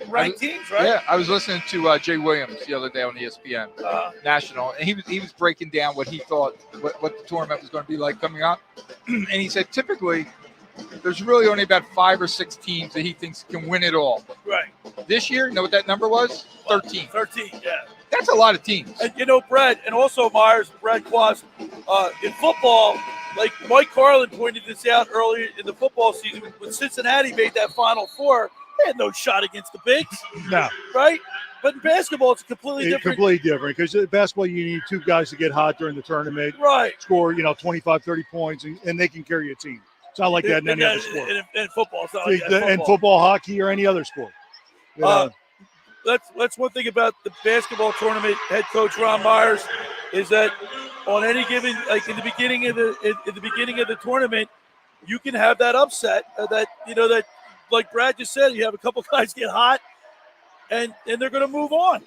ranked teams, right? Yeah, I was listening to Jay Williams the other day on ESPN National, and he was breaking down what he thought what the tournament was going to be like coming up, and he said typically there's really only about 5 or 6 teams that he thinks can win it all. Right. This year, you know what that number was? 13. 13, yeah. That's a lot of teams. And Brad, and also Myers, Brad Quast, in football, like Mike Carlin pointed this out earlier in the football season, when Cincinnati made that Final Four, they had no shot against the bigs. No. Right? But in basketball, it's completely different. Completely different, because in basketball, you need 2 guys to get hot during the tournament. Right. Score, 25, 30 points, and they can carry a team. It's not like that in any other sport. In football, it's not like that in football, hockey, or any other sport. That's one thing about the basketball tournament. Head coach Ron Myers is that on any given, like in the beginning of the tournament, you can have that upset that like Brad just said, you have a couple guys get hot, and they're going to move on.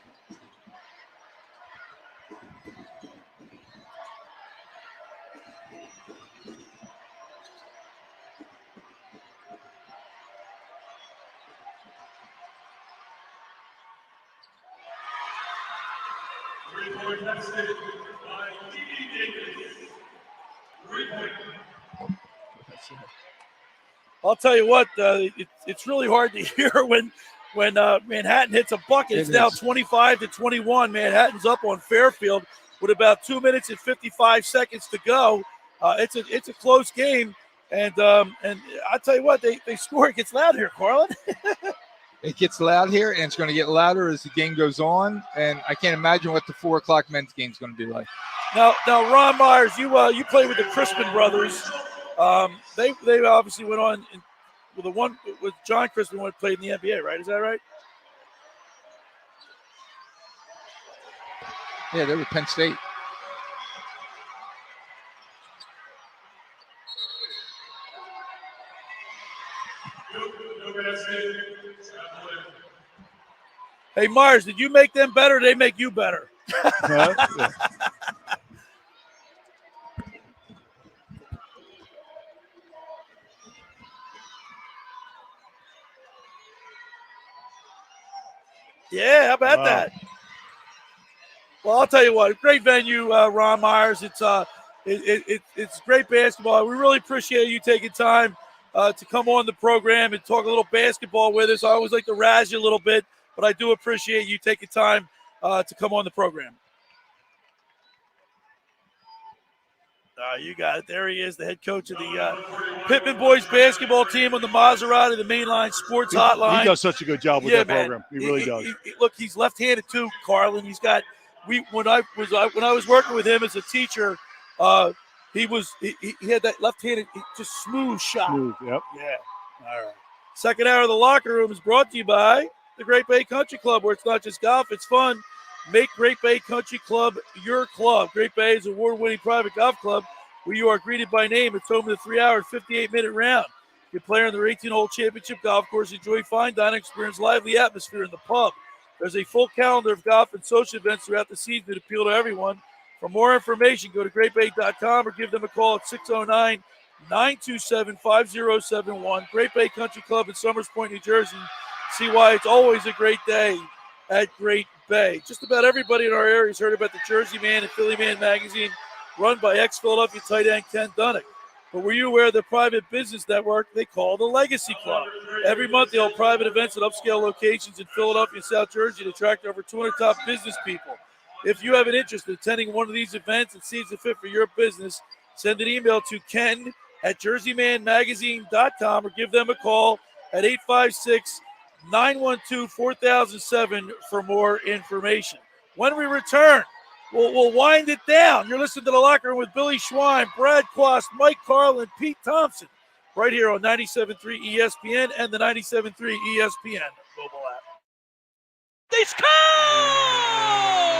I'll tell you what, it's really hard to hear when Manhattan hits a bucket. It's now 25-21. Manhattan's up on Fairfield with about 2 minutes and 55 seconds to go. It's a close game, and I'll tell you what, they score. It gets loud here, Carlin. It gets loud here, and it's going to get louder as the game goes on. And I can't imagine what the 4 o'clock men's game is going to be like. Now, Ron Myers, you play with the Crispin brothers. They obviously went on the one with John Crispin when played in the NBA, right? Is that right? Yeah, they were Penn State. Hey, Mars, did you make them better or did they make you better? Yeah, how about that? Well, I'll tell you what, great venue, Ron Myers. It's great basketball. We really appreciate you taking time to come on the program and talk a little basketball with us. I always like to razz you a little bit, but I do appreciate you taking time to come on the program. You got it. There he is, the head coach of the Pitman boys basketball team on the Maserati, the Mainline Sports Hotline. He does such a good job with that program. He really does. Look, he's left-handed too, Carlin. He's got. When I was working with him as a teacher, he had that left-handed, just smooth shot. Smooth, yep. Yeah. All right. Second hour of the locker room is brought to you by the Great Bay Country Club, where it's not just golf, it's fun. Make Great Bay Country Club your club. Great Bay is an award-winning private golf club where you are greeted by name. It's home to the 3-hour, 58-minute round. You can play on their 18-hole championship golf course, enjoy fine dining, experience lively atmosphere in the pub. There's a full calendar of golf and social events throughout the season that appeal to everyone. For more information, go to greatbay.com or give them a call at 609-927-5071. Great Bay Country Club in Summers Point, New Jersey. See why it's always a great day at Great Bay. Just about everybody in our area has heard about the Jersey Man and Philly Man magazine run by ex-Philadelphia tight end Ken Dunnick. But were you aware of the private business network they call the Legacy Club? Every month they hold private events at upscale locations in Philadelphia and South Jersey to attract over 200 top business people. If you have an interest in attending one of these events and sees a fit for your business, send an email to ken@jerseymanmagazine.com or give them a call at 856-912-4007 for more information. When we return, we'll wind it down. You're listening to The Locker Room with Billy Schwein, Brad Quast, Mike Carlin, Pete Thompson, right here on 97.3 ESPN and the 97.3 ESPN mobile app. They score!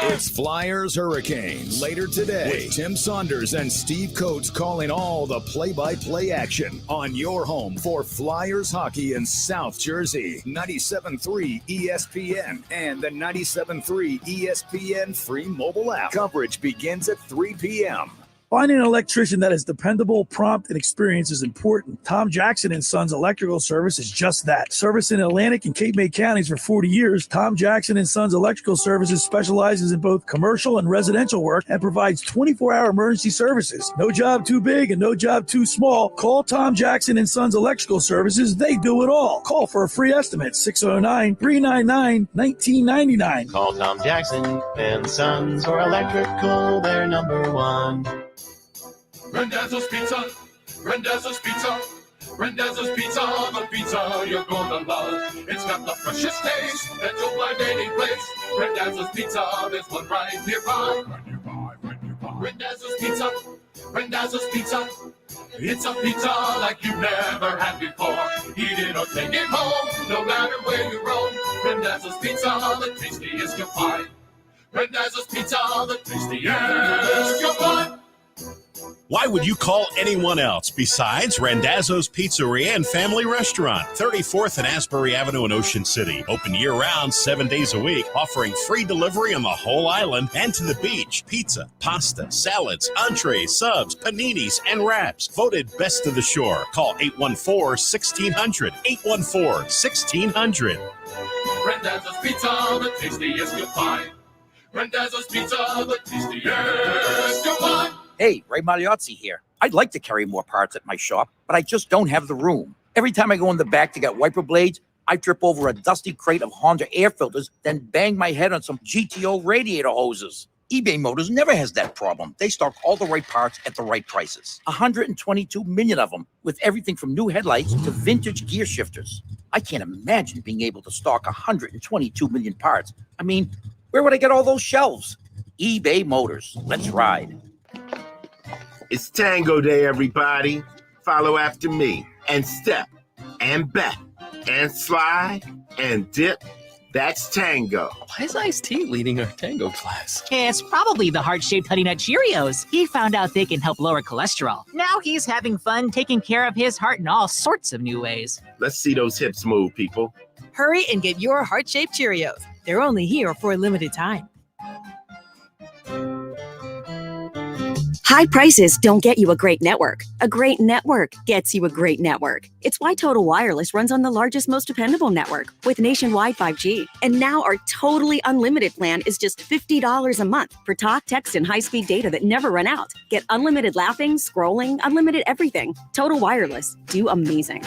It's Flyers Hurricanes later today with Tim Saunders and Steve Coates calling all the play-by-play action on your home for Flyers hockey in South Jersey. 97.3 ESPN and the 97.3 ESPN free mobile app. Coverage begins at 3 p.m. Finding an electrician that is dependable, prompt, and experienced is important. Tom Jackson & Sons Electrical Service is just that. Service in Atlantic and Cape May counties for 40 years, Tom Jackson & Sons Electrical Services specializes in both commercial and residential work and provides 24-hour emergency services. No job too big and no job too small. Call Tom Jackson & Sons Electrical Services. They do it all. Call for a free estimate, 609-399-1999. Call Tom Jackson & Sons for electrical. They're number one. Randazzo's Pizza, Randazzo's Pizza, Randazzo's Pizza, the pizza you're gonna love. It's got the freshest taste that you'll find any place. Randazzo's Pizza, there's one right nearby. Randazzo's Pizza, Randazzo's Pizza. It's a pizza like you've never had before. Eat it or take it home, no matter where you roam. Randazzo's Pizza, the tastiest you'll find. Randazzo's Pizza, the tastiest you'll find. Why would you call anyone else besides Randazzo's Pizzeria and Family Restaurant, 34th and Asbury Avenue in Ocean City. Open year-round, 7 days a week, offering free delivery on the whole island and to the beach. Pizza, pasta, salads, entrees, subs, paninis, and wraps. Voted best of the shore. Call 814-1600. 814-1600. Randazzo's Pizza, the tastiest you'll find. Randazzo's Pizza, the tastiest you'll find. Hey, Ray Magliozzi here. I'd like to carry more parts at my shop, but I just don't have the room. Every time I go in the back to get wiper blades, I trip over a dusty crate of Honda air filters, then bang my head on some GTO radiator hoses. eBay Motors never has that problem. They stock all the right parts at the right prices. 122 million of them, with everything from new headlights to vintage gear shifters. I can't imagine being able to stock 122 million parts. I mean, where would I get all those shelves? eBay Motors. Let's ride. It's Tango Day, everybody. Follow after me and step and bet and slide and dip. That's Tango. Why is iced tea leading our Tango class? It's probably the heart-shaped Honey Nut Cheerios. He found out they can help lower cholesterol. Now he's having fun taking care of his heart in all sorts of new ways. Let's see those hips move, people. Hurry and get your heart-shaped Cheerios. They're only here for a limited time. High prices don't get you a great network. A great network gets you a great network. It's why Total Wireless runs on the largest, most dependable network with nationwide 5G. And now our totally unlimited plan is just $50 a month for talk, text, and high-speed data that never run out. Get unlimited laughing, scrolling, unlimited everything. Total Wireless. Do amazing.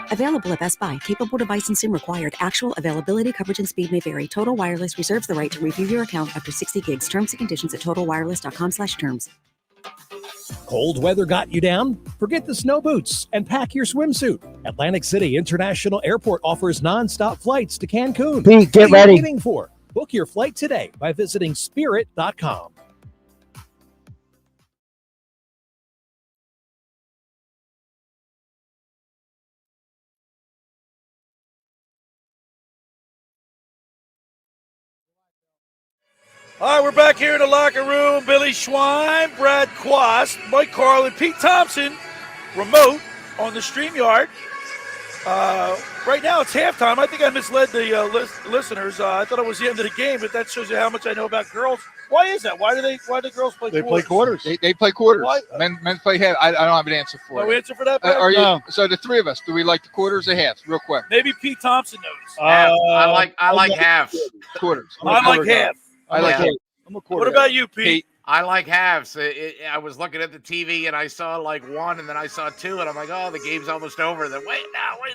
Available at Best Buy. Capable device and SIM required. Actual availability, coverage, and speed may vary. Total Wireless reserves the right to review your account after 60 gigs. Terms and conditions at totalwireless.com/terms. Cold weather got you down? Forget the snow boots and pack your swimsuit. Atlantic City International Airport offers nonstop flights to Cancun. Pete, get what are ready. you waiting for? Book your flight today by visiting spirit.com. All right, we're back here in the locker room. Billy Schwein, Brad Quast, Mike Carlin, Pete Thompson, remote on the StreamYard. Right now it's halftime. I think I misled the listeners. I thought it was the end of the game, but that shows you how much I know about girls. Why is that? Why do girls play quarters? They play quarters. They play quarters. Why? Men play half. I don't have an answer for it. No answer for that, Brad? Are you? No. So the three of us, do we like the quarters or halves? Real quick. Maybe Pete Thompson knows. I like halves. Quarters. I like half. I like halves. I'm a quarter. What about you, Pete? I like halves. I was looking at the TV and I saw like one, and then I saw two, and I'm like, oh, the game's almost over. Then wait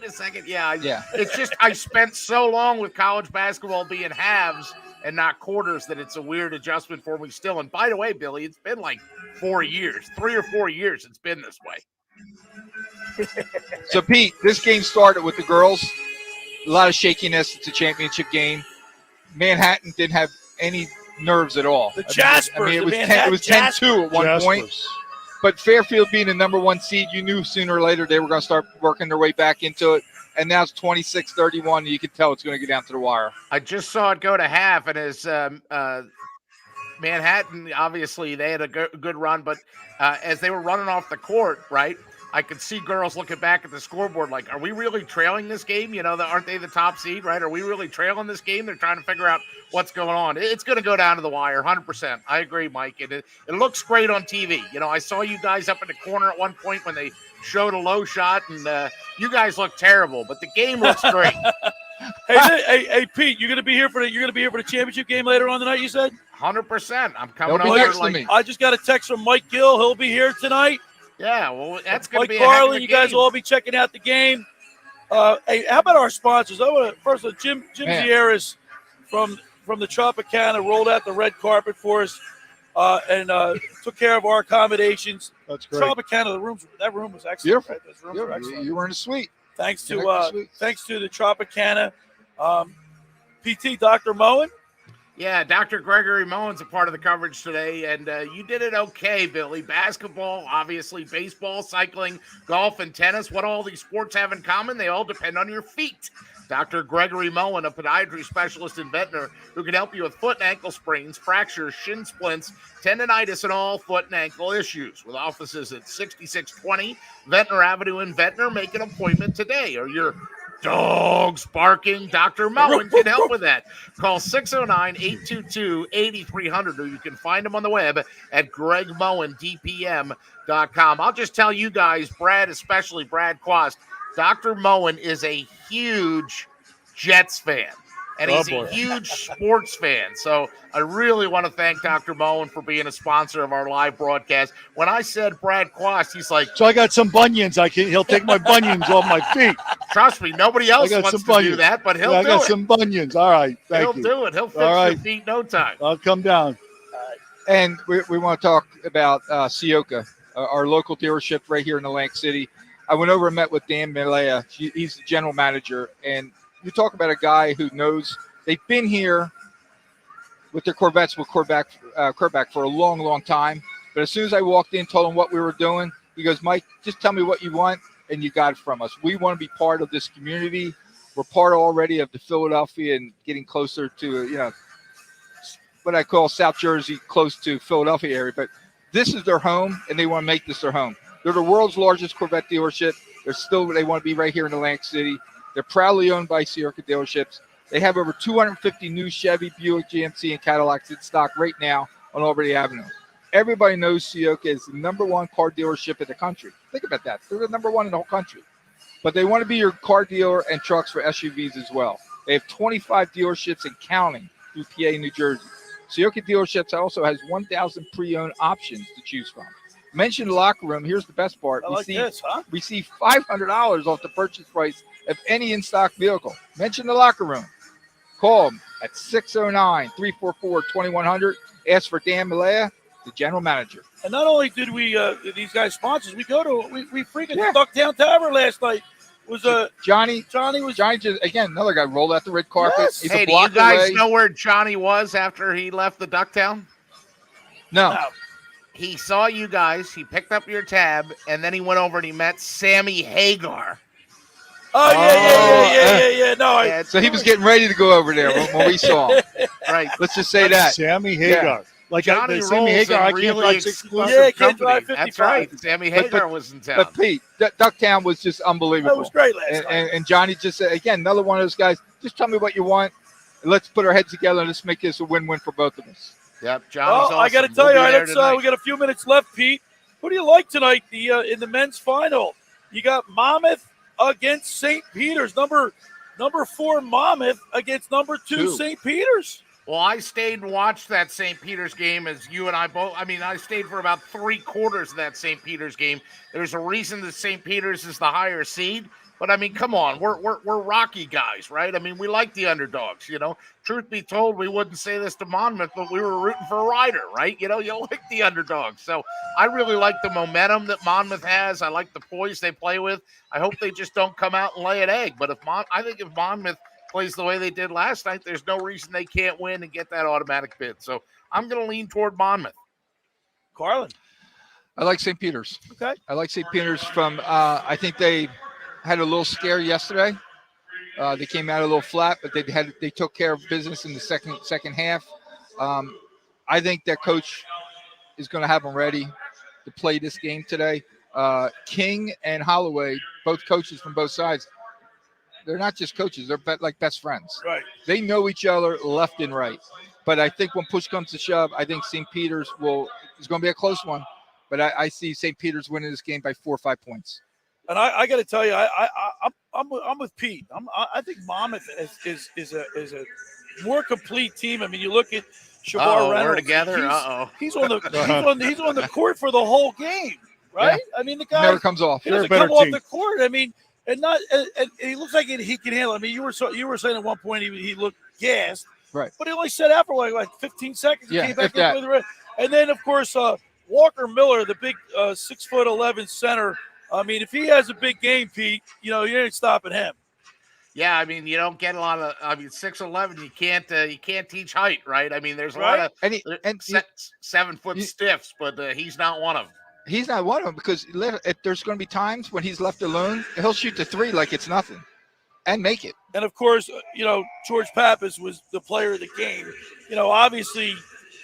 a second. Yeah. It's just I spent so long with college basketball being halves and not quarters that it's a weird adjustment for me still. And by the way, Billy, it's been like 4 years, 3 or 4 years. It's been this way. So Pete, this game started with the girls. A lot of shakiness. It's a championship game. Manhattan didn't have any nerves at all. The Jaspers. It was 10-2 at one point. But Fairfield being the number one seed, you knew sooner or later they were going to start working their way back into it. And now it's 26-31, and you can tell it's going to get down to the wire. I just saw it go to half, and as Manhattan, obviously, they had a good run, but as they were running off the court, right, I could see girls looking back at the scoreboard like, are we really trailing this game? You know, aren't they the top seed, right? Are we really trailing this game? They're trying to figure out what's going on. It's going to go down to the wire, 100%. I agree, Mike. It looks great on TV. You know, I saw you guys up in the corner at one point when they showed a low shot, and you guys look terrible, but the game looks great. Hey, Pete, you're going to be here for the championship game later on tonight, you said? 100%. I'm coming He'll be over. next to me. I just got a text from Mike Gill. He'll be here tonight. Yeah, well, that's going to be Mike a heck of Carlin, a you guys game. will all be checking out the game. Hey, how about our sponsors? I want to first of all, Jim Zieras from the Tropicana rolled out the red carpet for us and took care of our accommodations. That's great. Tropicana, that room was excellent. Beautiful. Right? Those rooms were excellent. You were in a suite. Thanks to the Tropicana. PT Dr. Moen. Yeah, Dr. Gregory Moen's a part of the coverage today, and you did it okay, Billy. Basketball, obviously, baseball, cycling, golf, and tennis. What all these sports have in common? They all depend on your feet. Dr. Gregory Moen, a podiatry specialist in Ventnor, who can help you with foot and ankle sprains, fractures, shin splints, tendonitis, and all foot and ankle issues. With offices at 6620 Ventnor Avenue in Ventnor, make an appointment today, or your dogs barking. Dr. Moen can help with that. Call 609-822-8300, or you can find him on the web at gregmoendpm.com. I'll just tell you guys, Brad, especially Brad Quast, Dr. Moen is a huge Jets fan, and he's a huge sports fan. So I really want to thank Dr. Moen for being a sponsor of our live broadcast. When I said Brad Quast, he's like, so I got some bunions. He'll take my bunions off my feet. Trust me, nobody else wants to do that, but he'll do it. I got some bunions. All right, he'll do it. He'll fix your feet in no time. I'll come down. And we want to talk about Sioka, our local dealership right here in Atlantic City. I went over and met with Dan Malaya. He's the general manager. And you talk about a guy who knows they've been here with their Corvettes with Corback for a long, long time. But as soon as I walked in, told him what we were doing, he goes, Mike, just tell me what you want. and you got it from us. We want to be part of this community. We're part already of the Philadelphia and getting closer to, what I call South Jersey, close to Philadelphia area. But this is their home, and they want to make this their home. They're the world's largest Corvette dealership. They want to be right here in Atlantic City. They're proudly owned by Sierra dealerships. They have over 250 new Chevy, Buick, GMC, and Cadillacs in stock right now on Albany Avenue. Everybody knows Sioka is the #1 car dealership in the country. Think about that. They're the #1 in the whole country. But they want to be your car dealer and trucks for SUVs as well. They have 25 dealerships and counting through PA and New Jersey. Sioka Dealerships also has 1,000 pre-owned options to choose from. Mention the locker room. Here's the best part. Receive $500 off the purchase price of any in-stock vehicle. Mention the locker room. Call them at 609-344-2100. Ask for Dan Malaya, the general manager. And not only did we these guys sponsors, we freaking Ducktown Tavern last night. Was Johnny just again another guy rolled out the red carpet. Yes. He's Hey, a do you block guys away. know where Johnny was after he left the Ducktown? No. He saw you guys. He picked up your tab, and then he went over and he met Sammy Hagar. Oh, yeah. No, so he was getting ready to go over there when we saw him. Right. Let's just say that. Sammy Hagar. Like Johnny Sammy rolls Hagar, in I can't really drive exclusive 6 can't drive company. 55. That's right. Sammy Hagar was in town. But Pete, Ducktown was just unbelievable. That was great last night. And Johnny just said, again, another one of those guys, just tell me what you want, and let's put our heads together and let's make this a win-win for both of us. Yep, Johnny's awesome. I got to tell you, we got a few minutes left, Pete. Who do you like tonight in the men's final? You got Monmouth against St. Peter's, number 4 Monmouth against number 2 St. Peter's. Well, I stayed and watched that St. Peter's game as you and I both. I mean, I stayed for about 3/4 of that St. Peter's game. There's a reason that St. Peter's is the higher seed. But I mean, come on, we're Rocky guys, right? I mean, we like the underdogs. Truth be told, we wouldn't say this to Monmouth, but we were rooting for Ryder, right? You like the underdogs. So I really like the momentum that Monmouth has. I like the poise they play with. I hope they just don't come out and lay an egg. But I think if Monmouth plays the way they did last night, there's no reason they can't win and get that automatic bid. So I'm going to lean toward Monmouth. Carlin. I like St. Peter's. Okay. I like St. Peter's from I think they had a little scare yesterday. They came out a little flat, but they took care of business in the second half. I think their coach is going to have them ready to play this game today. King and Holloway, both coaches from both sides, they're not just coaches; they're like best friends. Right. They know each other left and right. But I think when push comes to shove, I think St. Peter's is going to be a close one. But I see St. Peter's winning this game by 4 or 5 points. And I got to tell you, I'm with Pete. I think Monmouth is a more complete team. I mean, you look at Shabar Reynolds. We're together. He's on the court for the whole game, right? Yeah. I mean, the guy never comes off. He doesn't come off the court. I mean, and he looks like he can handle it. I mean, you were saying at one point he looked gassed, right? But he only sat out for like 15 seconds. He Yeah, came back if that. with the rest. And then of course Walker Miller, the big 6'11" center. I mean, if he has a big game, Pete, you ain't stopping him. Yeah, I mean, you don't get a lot of. I mean, 6'11", you can't teach height, right? I mean, there's a lot of 7-foot stiffs, but he's not one of them. He's not one of them because if there's going to be times when he's left alone, he'll shoot the three like it's nothing, and make it. And of course, George Pappas was the player of the game. Obviously,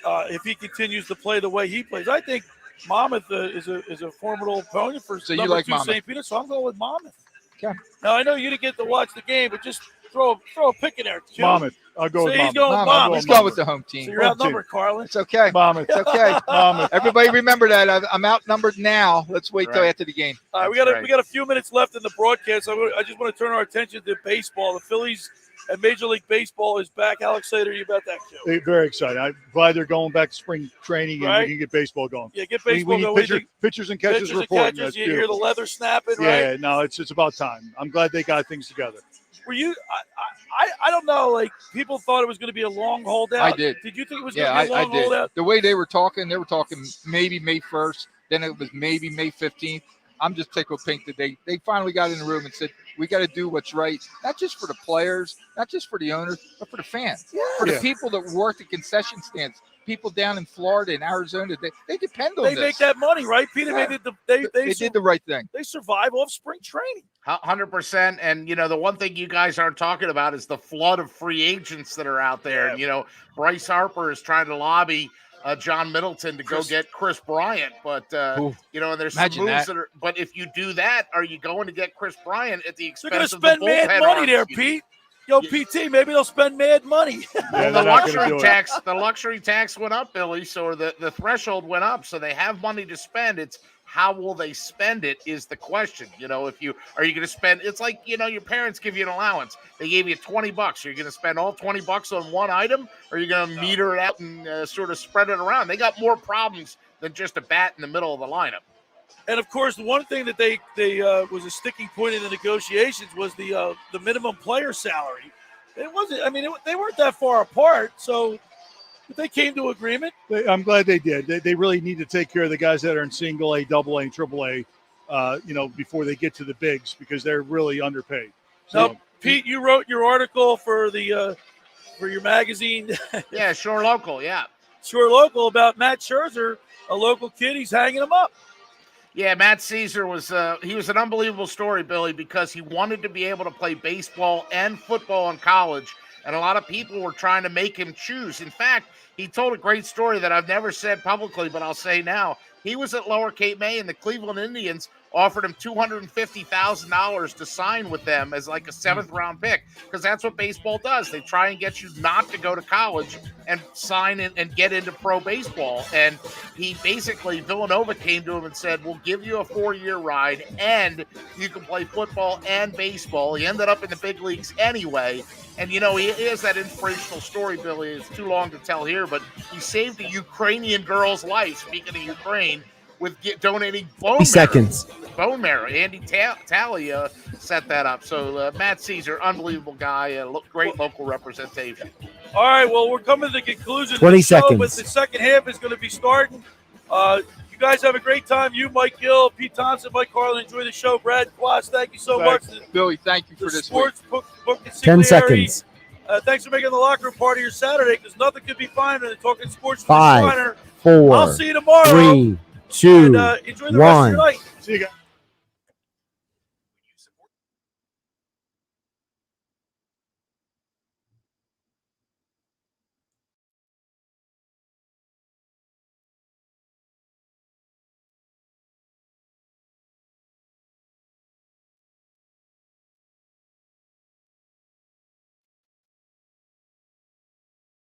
if he continues to play the way he plays, I think Monmouth is a formidable opponent for so number you like 2 Monmouth. St. Peter. So I'm going with Monmouth. Okay. Now I know you didn't get to watch the game, but just throw a pick in there. Too. Monmouth. I'll go with He's Monmouth. going with Monmouth. He's going with the home team. So you're outnumbered, Carlin. It's okay. Monmouth. It's okay. Monmouth. Everybody remember that. I'm outnumbered now. Let's wait till Right. after the game. All right, we got a few minutes left in the broadcast. I just want to turn our attention to baseball. The Phillies and Major League Baseball is back. Alex Slater, you about that too? They're very excited. I'm glad they're going back to spring training and Right. we can get baseball going. Yeah, get baseball we going. need pitchers and catchers reporting. That's You hear the beautiful. leather snapping, Yeah, right? no, it's about time. I'm glad they got things together. Were you? I don't know. Like people thought it was going to be a long holdout. I did. Did you think it was Yeah, going to be a I long did. holdout? The way they were talking maybe May 1st. Then it was maybe May 15th. I'm just tickled pink that they finally got in the room and said, we got to do what's right, not just for the players, not just for the owners, but for the fans, for the people that work the concession stands. people down in Florida and Arizona, they depend on They this. make that money, right, Peter? Yeah. They did the right thing. They survive off spring training. 100%. And, the one thing you guys aren't talking about is the flood of free agents that are out there. And, Bryce Harper is trying to lobby John Middleton to go get Chris Bryant. But, and there's some moves that are, but if you do that, are you going to get Chris Bryant at the expense of the bullpen? They're going to spend mad money there, Pete. Yo, PT, maybe they'll spend mad money. The luxury tax went up, Billy, so the threshold went up, so they have money to spend. It's how will they spend it is the question. Are you going to spend? It's like your parents give you an allowance. They gave you $20. Are you going to spend all $20 on one item, or are you going to meter it out and sort of spread it around? They got more problems than just a bat in the middle of the lineup. And of course, the one thing that they was a sticking point in the negotiations was the minimum player salary. It wasn't. I mean, they weren't that far apart. So they came to agreement. I'm glad they did. They really need to take care of the guys that are in single A, double A, and triple A. Before they get to the bigs because they're really underpaid. So, now, Pete, you wrote your article for your magazine. Yeah, Sure Local. Yeah, Sure Local about Matt Scherzer, a local kid. He's hanging him up. Yeah, Matt Scherzer was an unbelievable story, Billy, because he wanted to be able to play baseball and football in college, and a lot of people were trying to make him choose. In fact, he told a great story that I've never said publicly, but I'll say now. He was at Lower Cape May, and the Cleveland Indians offered him $250,000 to sign with them as like a seventh-round pick, because that's what baseball does. They try and get you not to go to college and sign in and get into pro baseball. And he basically, Villanova came to him and said, we'll give you a 4-year ride, and you can play football and baseball. He ended up in the big leagues anyway. And, he has that inspirational story, Billy. It's too long to tell here, but he saved a Ukrainian girl's life, speaking of Ukraine, with donating bone marrow. Andy Talley set that up. So Matt Scherzer, unbelievable guy, great local representation. All right, well, we're coming to the conclusion 20 of the show, seconds. but the second half is going to be starting. You guys have a great time. You, Mike Gill, Pete Thompson, Mike Carlin, enjoy the show. Brad Quast, thank you so much. Billy, thank you for this Sports week. Book 10 seconds. Thanks for making the locker room part of your Saturday, because nothing could be finer than talking sports. 5, 4, I'll see you tomorrow. 3, 2, and enjoy the rest of 1. your night. See you guys.